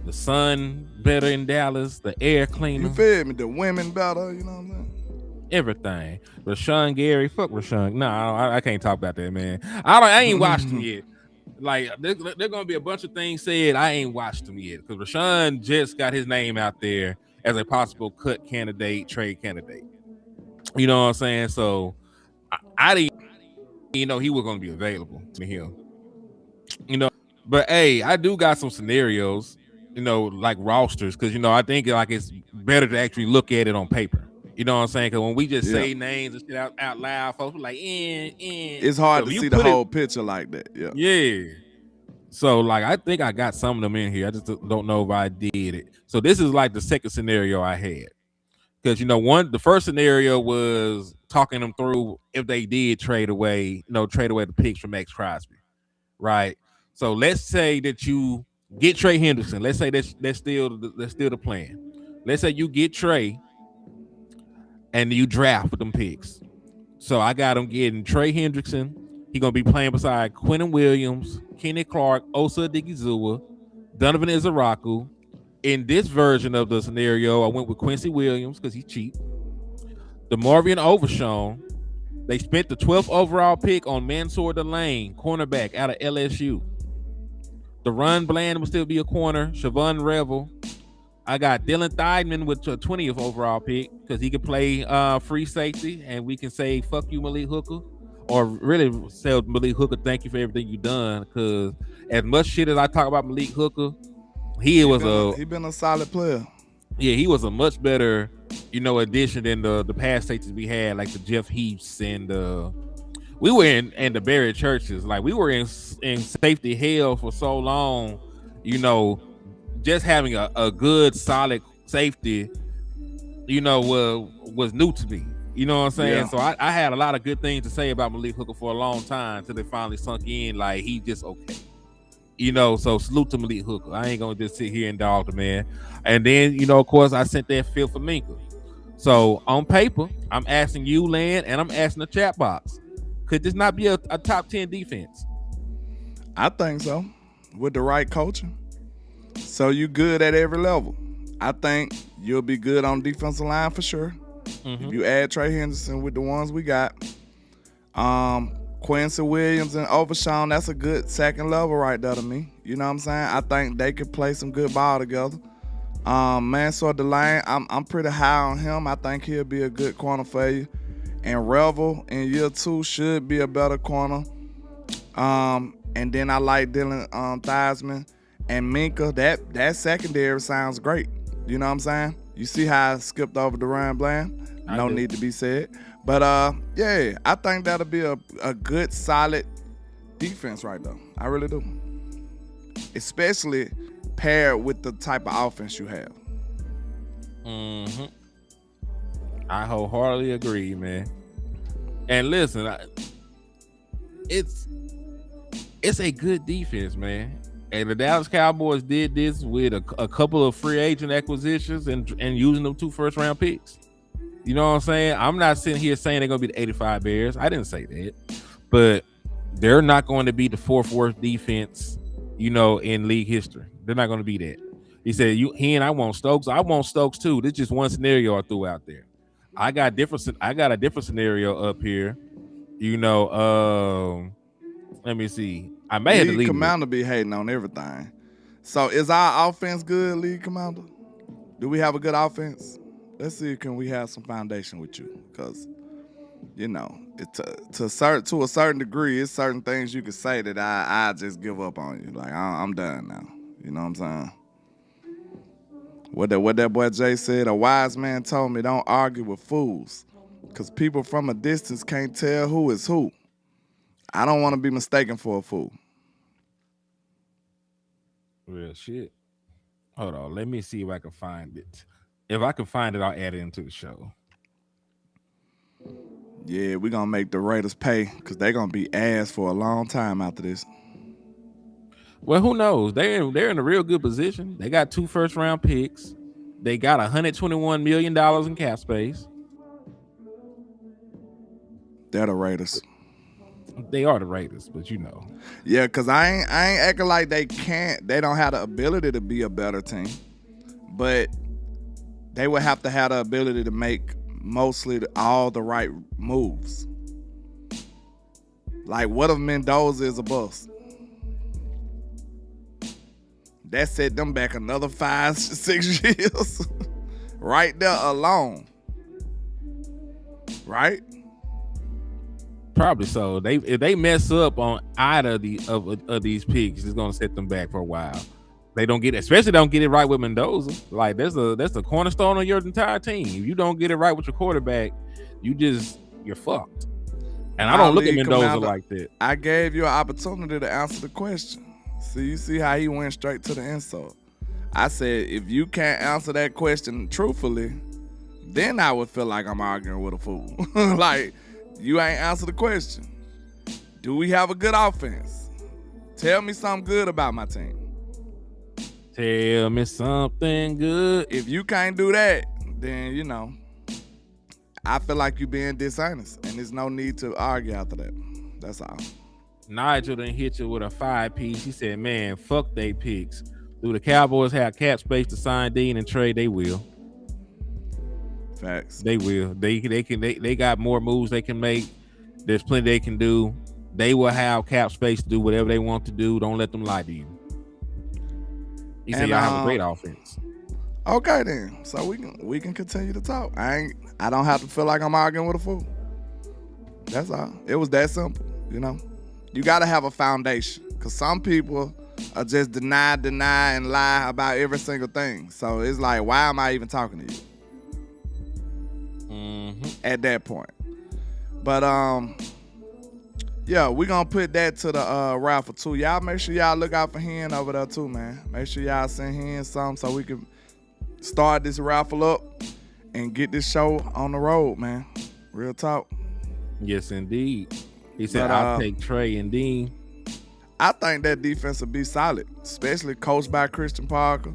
The sun better in Dallas, the air cleaner. You feel me? The women better. You know what I'm saying? Everything. Rashawn Gary, fuck Rashawn. No, I can't talk about that, man. I ain't watched him yet. Like, there's gonna be a bunch of things said. I ain't watched him yet because Rashawn just got his name out there as a possible cut candidate, trade candidate. You know what I'm saying? So I didn't he was going to be available to him. But hey, I do got some scenarios, like rosters, because I think like it's better to actually look at it on paper. You know what I'm saying? Because when we just say names and shit out loud, folks are like, It's hard to see the whole picture like that. Yeah. So like I think I got some of them in here. I just don't know if I did it. So this is like the second scenario I had. Because the first scenario was talking them through if they did trade away the picks from Maxx Crosby, right? So let's say that you get Trey Henderson. Let's say that's still the plan. Let's say you get Trey and you draft with them picks. So I got him getting Trey Hendrickson. He gonna be playing beside Quentin Williams, Kenny Clark, Osa Odigizua, Donovan Izaraku. In this version of the scenario, I went with Quincy Williams because he's cheap. DeMarvion Overshown. They spent the 12th overall pick on Mansour Delane, cornerback out of LSU. Deron Bland will still be a corner. Siobhan Revel. I got Dylan Thiedman with a 20th overall pick because he can play free safety, and we can say "fuck you, Malik Hooker," or really tell Malik Hooker thank you for everything you've done. Because as much shit as I talk about Malik Hooker, he been a solid player. Yeah, he was a much better, addition than the past safeties we had, like the Jeff Heaps and we were in the Barry Churches. Like we were in safety hell for so long, just having a good solid safety, was new to me. You know what I'm saying? Yeah. So I had a lot of good things to say about Malik Hooker for a long time till they finally sunk in. Like he just okay. So salute to Malik Hooker. I ain't gonna just sit here and dog the man. And then, of course, I sent that Phil for Minka. So on paper, I'm asking you, Land, and I'm asking the chat box. Could this not be a top 10 defense? I think so. With the right coaching. So you good at every level. I think you'll be good on defensive line for sure. Mm-hmm. If you add Trey Henderson with the ones we got. Quincy Williams and Overshown, that's a good second level right there to me. You know what I'm saying? I think they could play some good ball together. Mansour Delane, I'm pretty high on him. I think he'll be a good corner for you. And Revel in year 2 should be a better corner. And then I like Dylan Thiesman and Minka. That secondary sounds great. You know what I'm saying? You see how I skipped over Deron Bland? No need to be said. But yeah, I think that'll be a good, solid defense right there. I really do. Especially paired with the type of offense you have. Mm-hmm. I wholeheartedly agree, man. And listen, it's a good defense, man. And the Dallas Cowboys did this with a couple of free agent acquisitions and using them 2 first-round picks. You know what I'm saying? I'm not sitting here saying they're going to be the 85 Bears. I didn't say that. But they're not going to be the 4th worst defense, in league history. They're not going to be that. He said, he and I want Stokes. I want Stokes too. This is just one scenario I threw out there. I got a different scenario up here. Let me see. I may have to leave. Commander be hating on everything. So is our offense good, League Commander? Do we have a good offense? Let's see, can we have some foundation with you? Because, to a certain degree, it's certain things you could say that I just give up on you. Like, I'm done now. You know what I'm saying? What that boy Jay said, a wise man told me, don't argue with fools. Because people from a distance can't tell who is who. I don't want to be mistaken for a fool. Real shit. Hold on. Let me see if I can find it. If I can find it, I'll add it into the show. Yeah, we're going to make the Raiders pay because they're going to be ass for a long time after this. Well, who knows? They're in a real good position. They got 2 first-round picks. They got $121 million in cap space. They're the Raiders. They are the Raiders, but Yeah, because I ain't acting like they don't have the ability to be a better team. But they would have to have the ability to make mostly all the right moves. Like, what if Mendoza is a bust? That set them back another 5-6 years. Right there alone. Right? Probably so. If they mess up on either of these picks, it's gonna set them back for a while. They don't get it right with Mendoza. Like that's the cornerstone of your entire team. If you don't get it right with your quarterback, you're fucked. And I don't look at Mendoza like that. I gave you an opportunity to answer the question. See, you see how he went straight to the insult. I said, if you can't answer that question truthfully, then I would feel like I'm arguing with a fool. Like, you ain't answered the question. Do we have a good offense? Tell me something good about my team. Tell me something good. If you can't do that, then, you know, I feel like you're being dishonest, and there's no need to argue after that. That's all. Nigel done hit you with a 5-piece. He said, man, fuck they picks. Do the Cowboys have cap space to sign Dean and trade? They will. Facts. They will. They got more moves they can make. There's plenty they can do. They will have cap space to do whatever they want to do. Don't let them lie to you. He said y'all have a great offense. Okay then. So we can continue to talk. I don't have to feel like I'm arguing with a fool. That's all. It was that simple, you know. You gotta have a foundation. Cause some people are just deny, and lie about every single thing. So it's like, why am I even talking to you? At that point. But yeah, we're gonna put that to the raffle too. Y'all make sure y'all look out for Hen over there too, man. Make sure y'all send Hen something so we can start this raffle up and get this show on the road, man. Real talk. Yes, indeed. He said, I'll take Trey and Dean. I think that defense will be solid, especially coached by Christian Parker.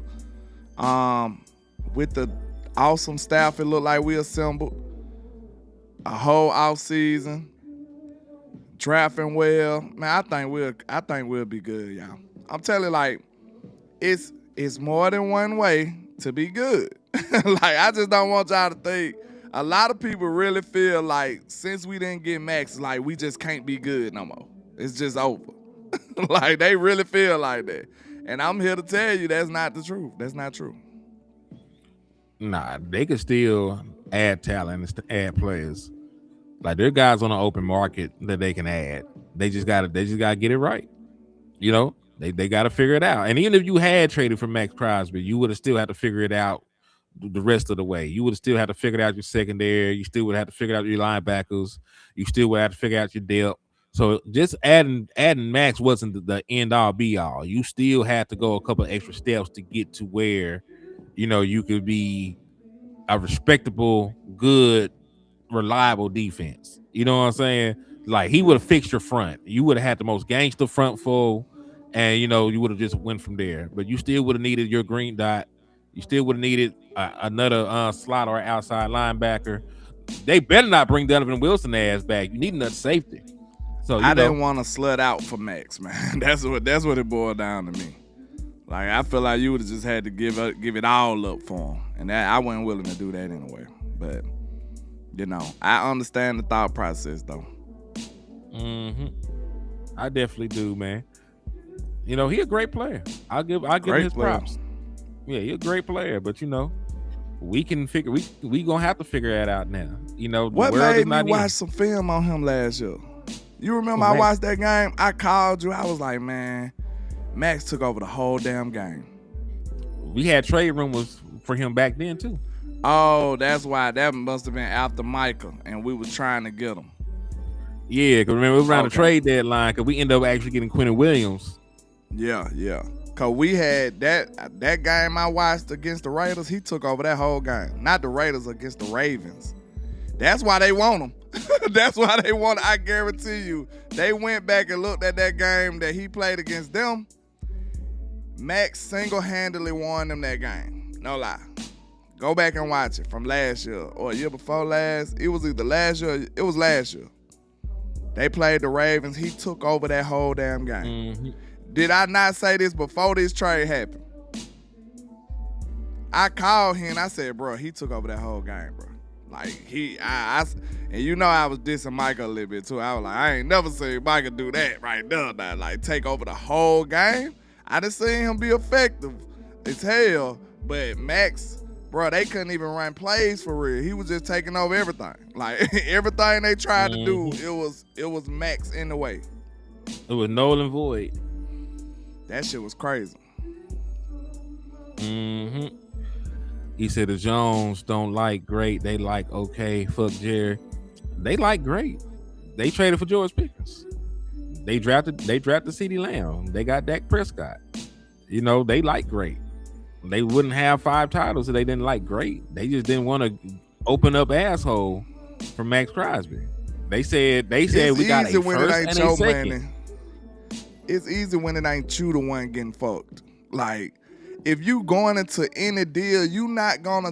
With the awesome staff it looked like we assembled. A whole off season. Drafting well. Man, I think we'll be good, y'all. I'm telling you, like, it's more than one way to be good. Like, I just don't want y'all to think. A lot of people really feel like since we didn't get Maxx, like we just can't be good no more. It's just over. Like, they really feel like that. And I'm here to tell you that's not the truth. That's not true. Nah, they could still add talent and add players. Like, there are guys on the open market that they can add. They just gotta get it right. You know, they gotta figure it out. And even if you had traded for Maxx Crosby, you would have still had to figure it out the rest of the way. You would have still had to figure out your secondary. You still would have to figure out your linebackers. You still would have to figure out your depth. So just adding Maxx wasn't the end all be all. You still had to go a couple of extra steps to get to where, you know, you could be a respectable, good, reliable defense. You know what I'm saying? Like, he would have fixed your front. You would have had the most gangster front full, and, you know, you would have just went from there. But you still would have needed your green dot. You still would have needed another slot or outside linebacker. They better not bring Donovan Wilson ass back. You need another safety. So I didn't want to slut out for Maxx, man. That's what it boiled down to me. Like, I feel like you would have just had to give it all up for him, and that I wasn't willing to do that anyway. But, you know, I understand the thought process though. I definitely do, man. You know, he a great player. I'll give him his props. Yeah, he's a great player, but, you know, we gonna have to figure that out now. You know, what made me watch some film on him last year? You remember I watched that game? I called you. I was like, man, Maxx took over the whole damn game. We had trade rumors for him back then too. Oh, that's why. That must have been after Michael, and we was trying to get him. Yeah, because remember, we were around the trade deadline because we ended up actually getting Quentin Williams. Yeah. Because we had that game I watched against the Raiders, he took over that whole game. Not the Raiders, against the Ravens. That's why they want him. That's why they want him. I guarantee you. They went back and looked at that game that he played against them. Maxx single-handedly won them that game. No lie. Go back and watch it from last year or year before last. It was either last year. It was last year. They played the Ravens. He took over that whole damn game. Did I not say this before this trade happened? I called him. I said, bro, he took over that whole game, bro. Like, and you know I was dissing Micah a little bit too. I was like, I ain't never seen Micah do that right there. Like, take over the whole game. I done seen him be effective as hell, but Maxx, bro, they couldn't even run plays for real. He was just taking over everything. Like, everything they tried to do, it was Maxx in the way. It was null and void. That shit was crazy. He said the Jones don't like great. They like okay. Fuck Jerry. They like great. They traded for George Pickens. They drafted CeeDee Lamb. They got Dak Prescott. You know, they like great. They wouldn't have 5 titles if they didn't like great. They just didn't want to open up asshole for Maxx Crosby. They said we got a first and a second. It's easy when it ain't you the one getting fucked. Like, if you going into any deal, you're not gonna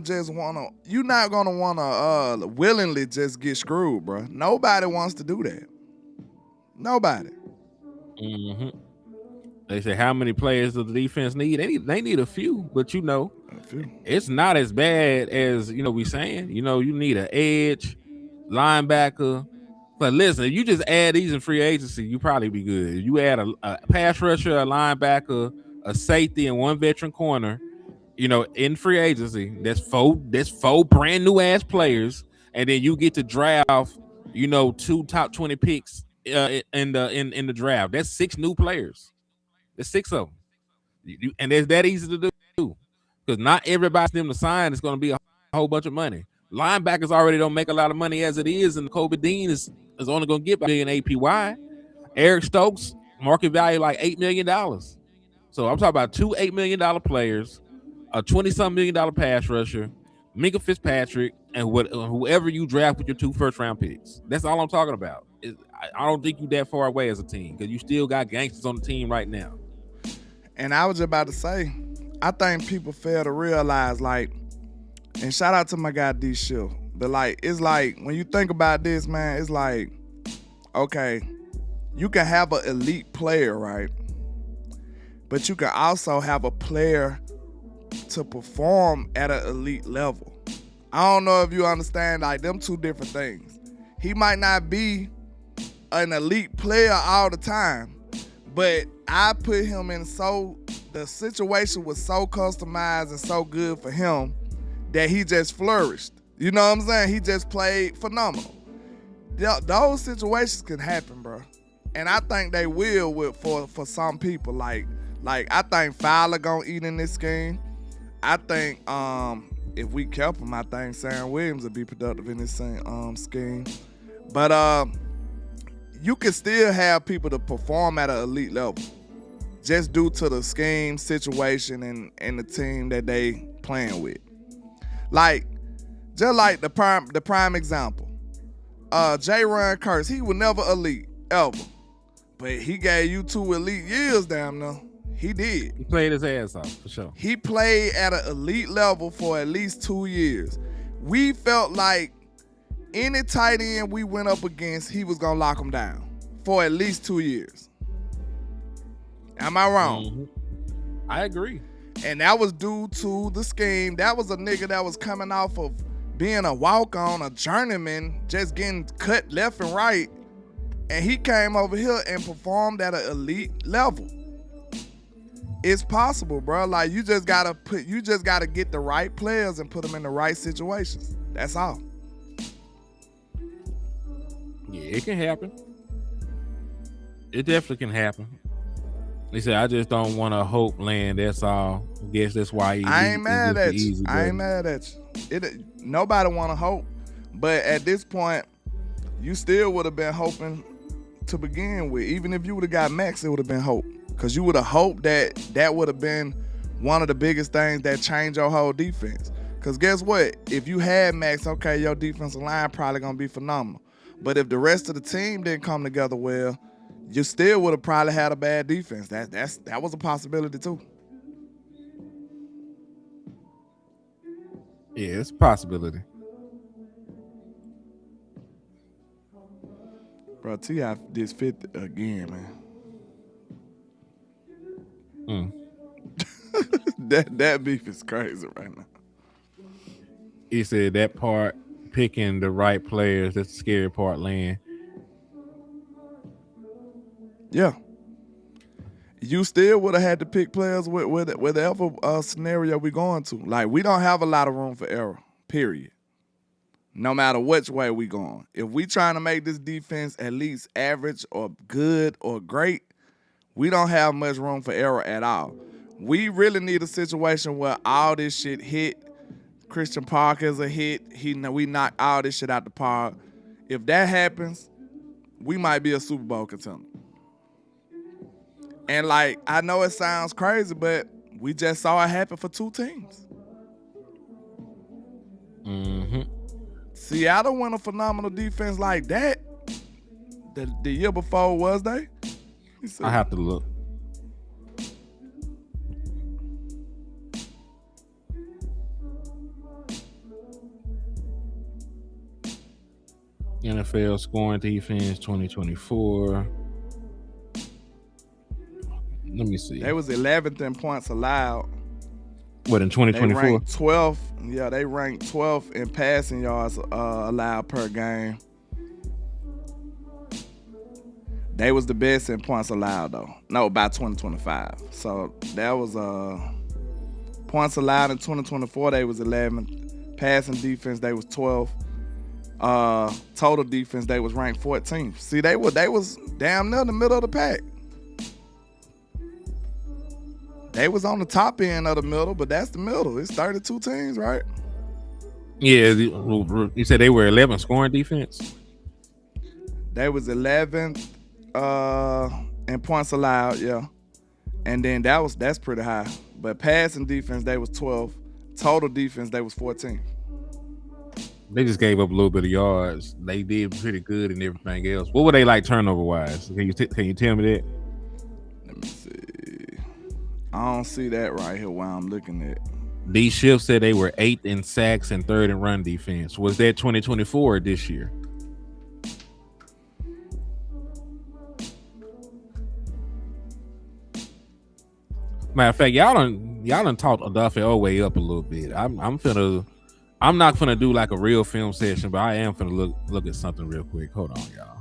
wanna willingly just get screwed, bro. Nobody wants to do that. Nobody. Mm-hmm. They say how many players does the defense need? They need a few, but you know, it's not as bad as we saying. You know, you need an edge, linebacker. But listen, if you just add these in free agency, you probably be good. You add a pass rusher, a linebacker, a safety, and 1 veteran corner. In free agency, that's four brand new ass players, and then you get to draft, 2 top 20 picks in the draft. That's 6 new players. There's 6 of them, and it's that easy to do because not everybody them to sign is going to be a whole bunch of money. Linebackers already don't make a lot of money as it is, and Kobe Dean is only going to get $1 million APY. Eric Stokes market value like $8 million. So I'm talking about 2 $8 million players, a $20-something million pass rusher, Minka Fitzpatrick, and whoever you draft with your 2 first-round picks. That's all I'm talking about. I don't think you that far away as a team because you still got gangsters on the team right now. And I was just about to say, I think people fail to realize, like, and shout out to my guy D Shill, but like, it's like when you think about this, man, it's like, okay, you can have an elite player, right? But you can also have a player to perform at an elite level. I don't know if you understand, like, them 2 different things. He might not be an elite player all the time, but I put him in the situation was so customized and so good for him that he just flourished. You know what I'm saying? He just played phenomenal. Those situations can happen, bro. And I think they will for some people. Like I think Fowler gonna eat in this scheme. I think if we kept him, I think Sam Williams would be productive in this same scheme. But you can still have people to perform at an elite level just due to the scheme, situation, and the team that they playing with. Like, just like the prime example, J-Ron Curse, he was never elite, ever. But he gave you 2 elite years down there. He did. He played his ass off, for sure. He played at an elite level for at least 2 years. We felt like any tight end we went up against, he was going to lock him down for at least 2 years. Am I wrong? Mm-hmm. I agree. And that was due to the scheme. That was a nigga that was coming off of being a walk-on, a journeyman, just getting cut left and right. And he came over here and performed at an elite level. It's possible, bro. Like, you just gotta get the right players and put them in the right situations. That's all. Yeah, it can happen. It definitely can happen. He said, I just don't want to hope land. That's all. I guess that's why I ain't mad at you. I ain't mad at you. Nobody want to hope. But at this point, you still would have been hoping to begin with. Even if you would have got Maxx, it would have been hope. Because you would have hoped that would have been one of the biggest things that changed your whole defense. Because guess what? If you had Maxx, okay, your defensive line probably going to be phenomenal. But if the rest of the team didn't come together well, you still would have probably had a bad defense. That was a possibility too. Yeah, it's a possibility. Bro, T.I. this 50 again, man. That beef is crazy right now. He said that part, picking the right players, that's the scary part, Land. Yeah. You still would have had to pick players with whatever scenario we're going to. Like, we don't have a lot of room for error, period. No matter which way we going. If we trying to make this defense at least average or good or great, we don't have much room for error at all. We really need a situation where all this shit hit. Christian Parker's a hit. We knock all this shit out the park. If that happens, we might be a Super Bowl contender. And like, I know it sounds crazy, but we just saw it happen for two teams. Mm-hmm. Seattle went a phenomenal defense like that. The year before, was they? I have to look. NFL scoring defense 2024. Let me see. They was 11th in points allowed. What, in 2024? They ranked 12th. Yeah, they ranked 12th in passing yards allowed per game. They was the best in points allowed though. No, by 2025. So that was points allowed in 2024. They was 11th. Passing defense, they was 12th. Total defense, they was ranked 14th. See, they was damn near the middle of the pack. They was on the top end of the middle, but that's the middle. It's 32 teams, right? Yeah, you said they were 11th scoring defense? They was 11th in points allowed, yeah. And then that's pretty high. But passing defense, they was 12th. Total defense, they was 14th. They just gave up a little bit of yards. They did pretty good and everything else. What were they like turnover-wise? Can you tell me that? Let me see. I don't see that right here while I'm looking at. D Shift said they were 8th in sacks and 3rd in run defense. Was that 2024 or this year? Matter of fact, y'all done talked Odafe Oweh up a little bit. I'm not gonna do like a real film session, but I am gonna look at something real quick. Hold on, y'all.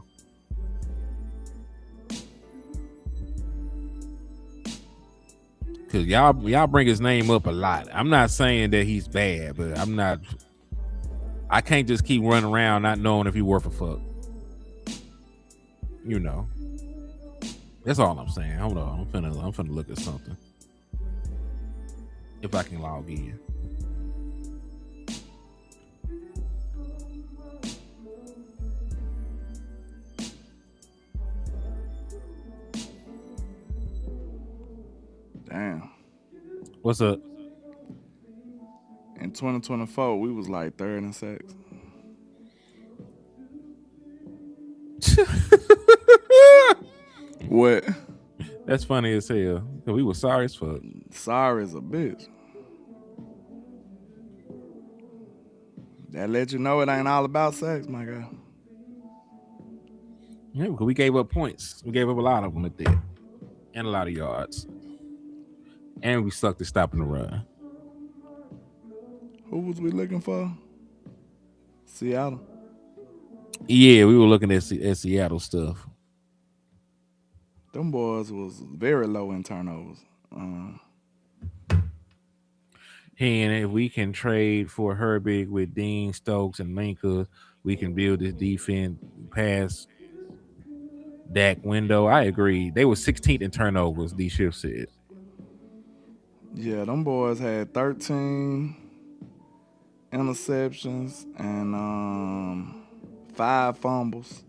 Cause y'all bring his name up a lot. I'm not saying that he's bad, but I can't just keep running around not knowing if he's worth a fuck. You know. That's all I'm saying. Hold on. I'm finna look at something. If I can log in. Damn. What's up? In 2024, we was like 3rd in sacks. What? That's funny as hell. We were sorry as fuck. Sorry as a bitch. That let you know it ain't all about sex, my guy. Yeah, because we gave up points. We gave up a lot of them at that. And a lot of yards. And we sucked at stopping the run. Who was we looking for? Seattle. Yeah, we were looking at Seattle stuff. Them boys was very low in turnovers. And if we can trade for Herbig with Dean, Stokes, and Minka, we can build this defense past Dak window. I agree. They were 16th in turnovers, D Shift said. Yeah, them boys had 13 interceptions and 5 fumbles.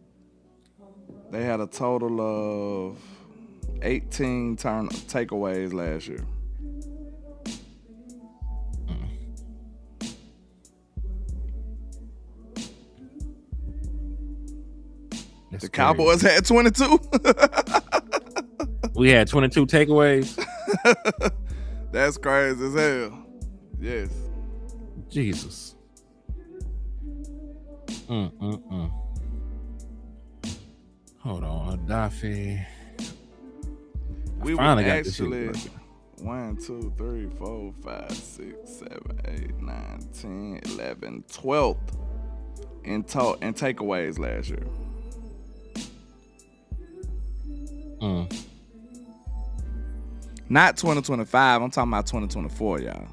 They had a total of 18 takeaways last year. The Cowboys had 22. We had 22 takeaways. That's crazy as hell. Yes. Jesus. Hold on, Daffy. We were finally actually 1, 2, 3, 4, 5, 6, 7, 8, 9, 10, 11, 12th in takeaways last year. Not 2025. I'm talking about 2024, y'all.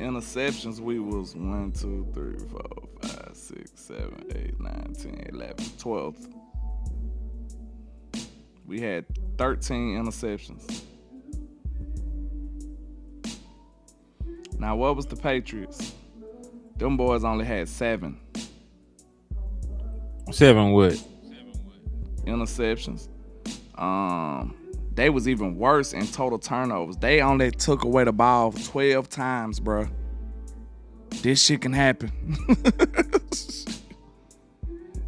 Interceptions, we was 1, 2, 3, 4, 5, 6, 7, 8, 9, 10, 11, 12th. We had 13 interceptions. Now, what was the Patriots? Them boys only had 7 what? interceptions. They was even worse in total turnovers. They only took away the ball 12 times, bro. This shit can happen.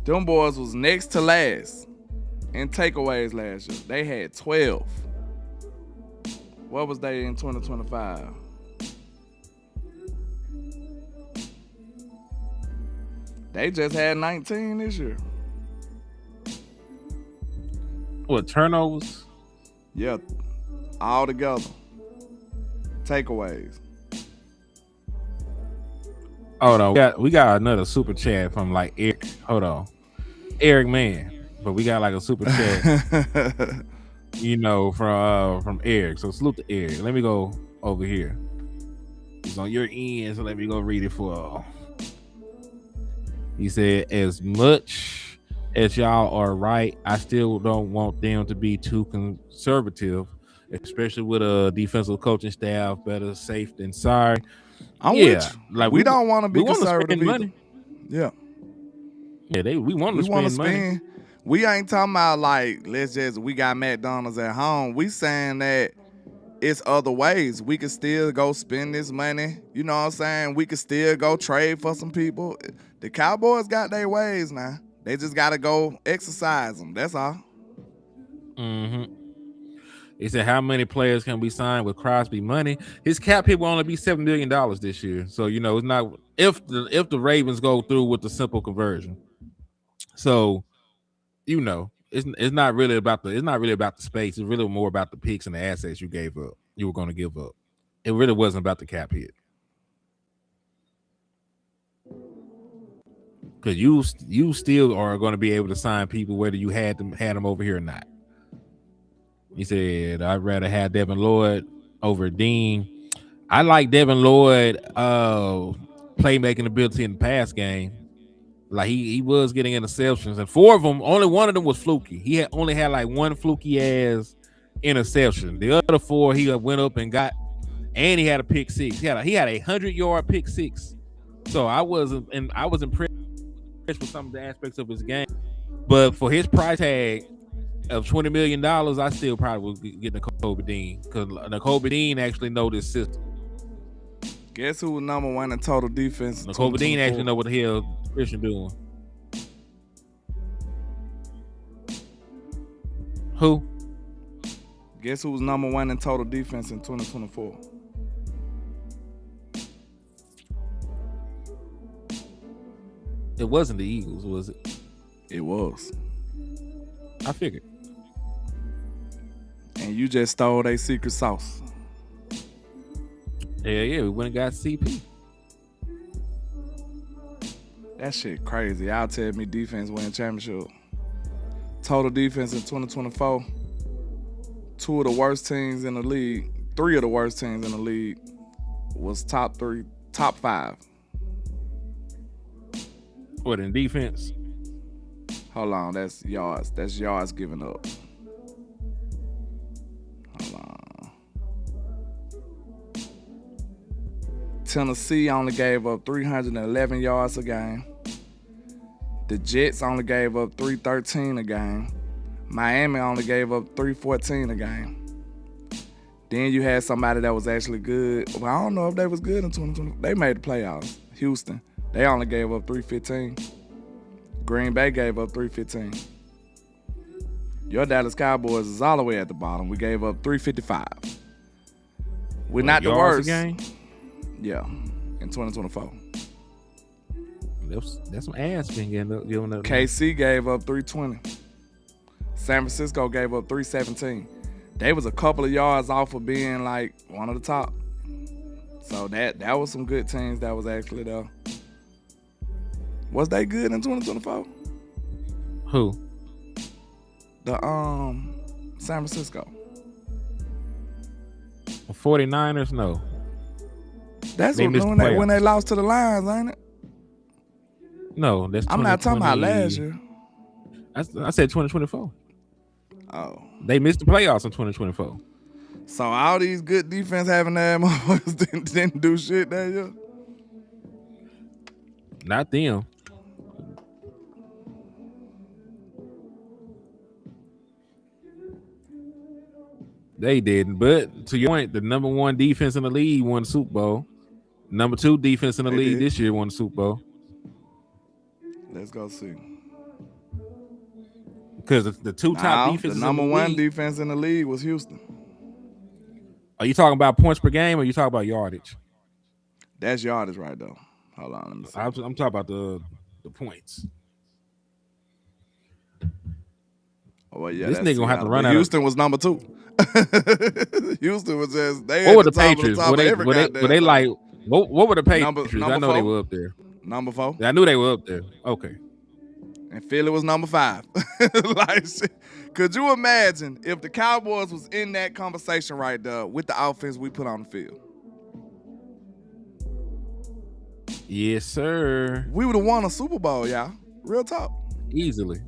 Them boys was next to last in takeaways last year. They had 12. What was they in 2025? They just had 19 this year. What, turnovers? Yeah, all together. Takeaways. Hold on. We got another super chat from like Eric. Hold on. Eric Man. But we got like a super chat, you know, from Eric. So salute to Eric. Let me go over here. He's on your end, so let me go read it for. He said, as much as y'all are right, I still don't want them to be too conservative, especially with a defensive coaching staff better safe than sorry. I'm with you. Like we don't want to be conservative either. Money. Yeah. Yeah, we want to spend money. We ain't talking about like, we got McDonald's at home. We saying that it's other ways. We can still go spend this money. You know what I'm saying? We can still go trade for some people. The Cowboys got their ways now. They just got to go exercise them. That's all. Mm-hmm. He said, how many players can be signed with Crosby money? His cap hit will only be $7 million this year. So, you know, it's not if the Ravens go through with the simple conversion. So, you know, it's not really about the space. It's really more about the picks and the assets you were going to give up. It really wasn't about the cap hit. Because you still are going to be able to sign people whether you had them over here or not. He said, I'd rather have Devin Lloyd over Dean. I like Devin Lloyd playmaking ability in the pass game. Like he was getting interceptions, and 4 of them, only one of them was fluky. He only had like one fluky ass interception. The other 4 he went up and got, and he had a pick 6. He had a 100-yard pick 6. So I was impressed with some of the aspects of his game. But for his price tag of $20 million, I still probably would get Nakobe Dean, because Nakobe Dean actually know this system. Guess who was number 1 in total defense? Nakobe Dean actually know what the hell Christian doing. Who? Guess who was number 1 in total defense in 2024? It wasn't the Eagles, was it? It was. I figured. And you just stole their secret sauce. Yeah, we went and got CP. That shit crazy. Y'all tell me defense win championship. Total defense in 2024. 2 of the worst teams in the league. 3 of the worst teams in the league was top 5. What, in defense? Hold on, that's yards. That's yards given up. Hold on. Tennessee only gave up 311 yards a game. The Jets only gave up 313 a game. Miami only gave up 314 a game. Then you had somebody that was actually good. Well, I don't know if they was good in 2020. They made the playoffs. Houston. They only gave up 315. Green Bay gave up 315. Your Dallas Cowboys is all the way at the bottom. We gave up 355. We're not the worst. Game? Yeah, in 2024. That's some ass been giving up. KC gave up 320. San Francisco gave up 317. They was a couple of yards off of being like one of the top. So that was some good teams that was actually there. Was they good in 2024? Who? The San Francisco. 49ers, no. That's when they lost to the Lions, ain't it? No, that's. I'm not talking about last year. I said 2024. Oh. They missed the playoffs in 2024. So all these good defense having that motherfuckers didn't do shit that year? Not them. They didn't. But to your point, the number 1 defense in the league won the Super Bowl. Number 2 defense in the league this year won the Super Bowl. Let's go see. Because the 2 top defenses. The number 1 defense in the league was Houston. Are you talking about points per game or are you talking about yardage? That's yardage right though. Hold on, let me see. I'm talking about the points. Oh, well, yeah, this nigga gonna have to run out. Houston was number 2. Houston was just they. What were the Patriots? Were they like? What were the Patriots? Number I know 4. they were up there. Number 4. I knew they were up there. Okay. And Philly was number 5. Like, could you imagine if the Cowboys was in that conversation right there with the offense we put on the field? Yes, sir. We would have won a Super Bowl, y'all. Real talk. Easily.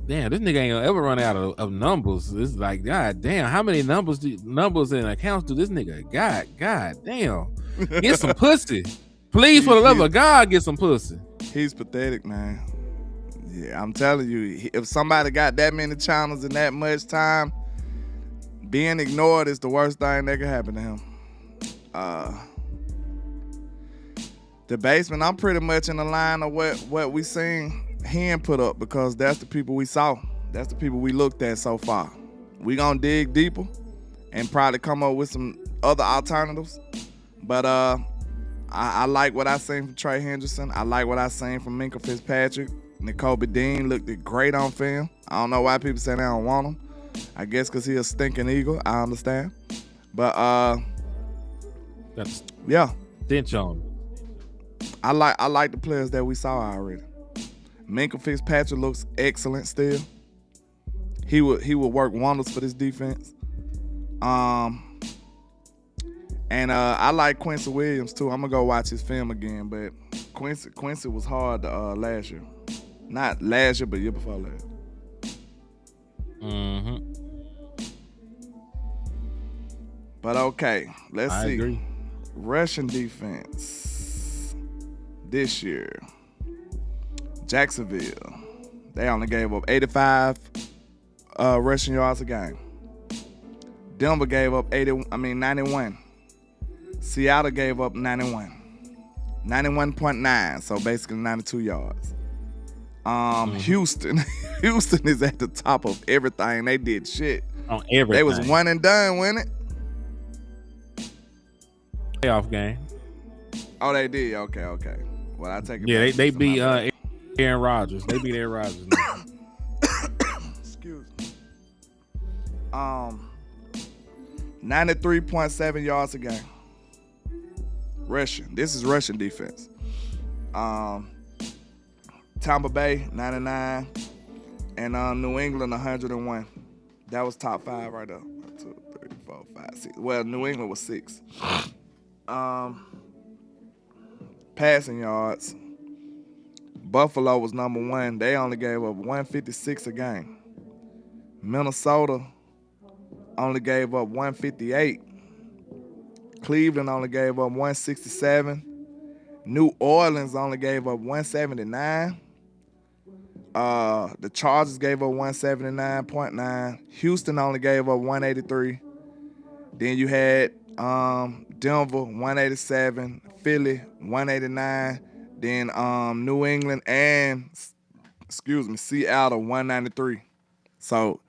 Damn, this nigga ain't gonna ever run out of numbers. It's like, god damn, how many numbers and accounts do this nigga got? God damn. Get some pussy. Please, for the love of God, get some pussy. He's pathetic, man. Yeah, I'm telling you, if somebody got that many channels in that much time, being ignored is the worst thing that could happen to him. The basement, I'm pretty much in the line of what we seen him put up because that's the people we saw. That's the people we looked at so far. We gonna dig deeper and probably come up with some other alternatives. But I like what I seen from Trey Henderson. I like what I seen from Minkah Fitzpatrick. N'Kobe Dean looked great on film. I don't know why people say they don't want him. I guess because he's a stinking Eagle. I understand. But that's yeah. Stench on him. I like the players that we saw already. Minkah Fitzpatrick looks excellent still. He would work wonders for this defense. And I like Quincy Williams too. I'm gonna go watch his film again, but Quincy was hard last year. Not last year, but year before last. Mm-hmm. But okay, let's see. Agree. Russian defense this year. Jacksonville, they only gave up 85 rushing yards a game. Denver gave up 91. Seattle gave up 91.9, so basically 92 yards. Houston is at the top of everything. They did shit. On everything. They was one and done, wasn't it? Playoff game. Oh, they did. Okay. Well, I take it. Yeah, back. they beat Aaron Rodgers. They beat Aaron Rodgers. Excuse me. 93.7 yards a game. Russian. This is Russian defense. Tampa Bay 99 and New England 101. That was top 5 right there. 1, 2, 3, 4, 5, 6. Well, New England was 6. Passing yards. Buffalo was number 1. They only gave up 156 a game. Minnesota only gave up 158. Cleveland only gave up 167. New Orleans only gave up 179. The Chargers gave up 179.9. Houston only gave up 183. Then you had Denver 187, Philly 189. Then New England and Seattle 193. So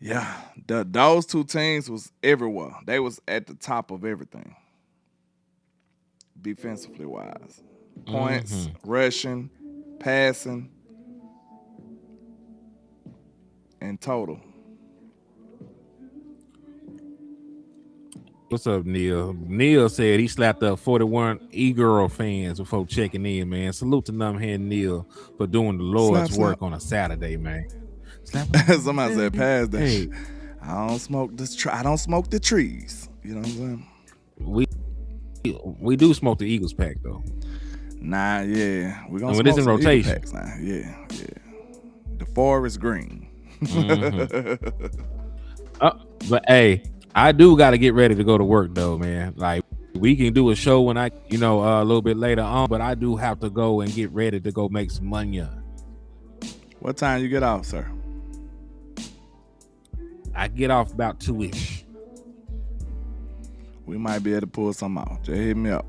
yeah, those two teams was everywhere. They was at the top of everything, defensively wise. Points, rushing, passing, and total. What's up, Neil? Neil said he slapped up 41 e-girl fans before checking in, man. Salute to them here, Neil, for doing the Lord's work on a Saturday, man. Somebody said, "Pass that." Hey. I don't smoke the trees. You know what I'm saying? We do smoke the Eagles pack though. Nah, yeah, we're gonna smoke it's in rotation. Packs now. Yeah. The forest green. But hey, I do got to get ready to go to work though, man. Like We can do a show when a little bit later on, but I do have to go and get ready to go make some money. What time you get off, sir? I get off about 2-ish. We might be able to pull something out. Just hit me up.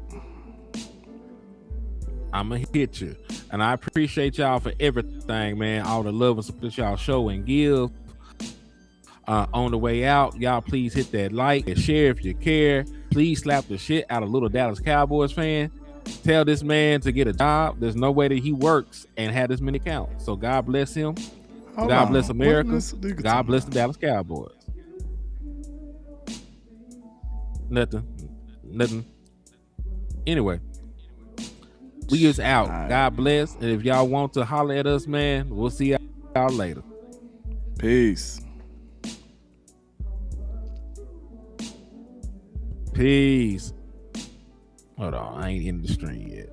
I'ma hit you. And I appreciate y'all for everything, man. All the love and support y'all show and give. On the way out, y'all please hit that like and share if you care. Please slap the shit out of little Dallas Cowboys fan. Tell this man to get a job. There's no way that he works and had this many accounts. So God bless him. God bless America. God bless the Dallas Cowboys. Nothing. Anyway, we is out. God bless. And if y'all want to holler at us, man, we'll see y'all later. Peace. Peace. Hold on, I ain't in the stream yet.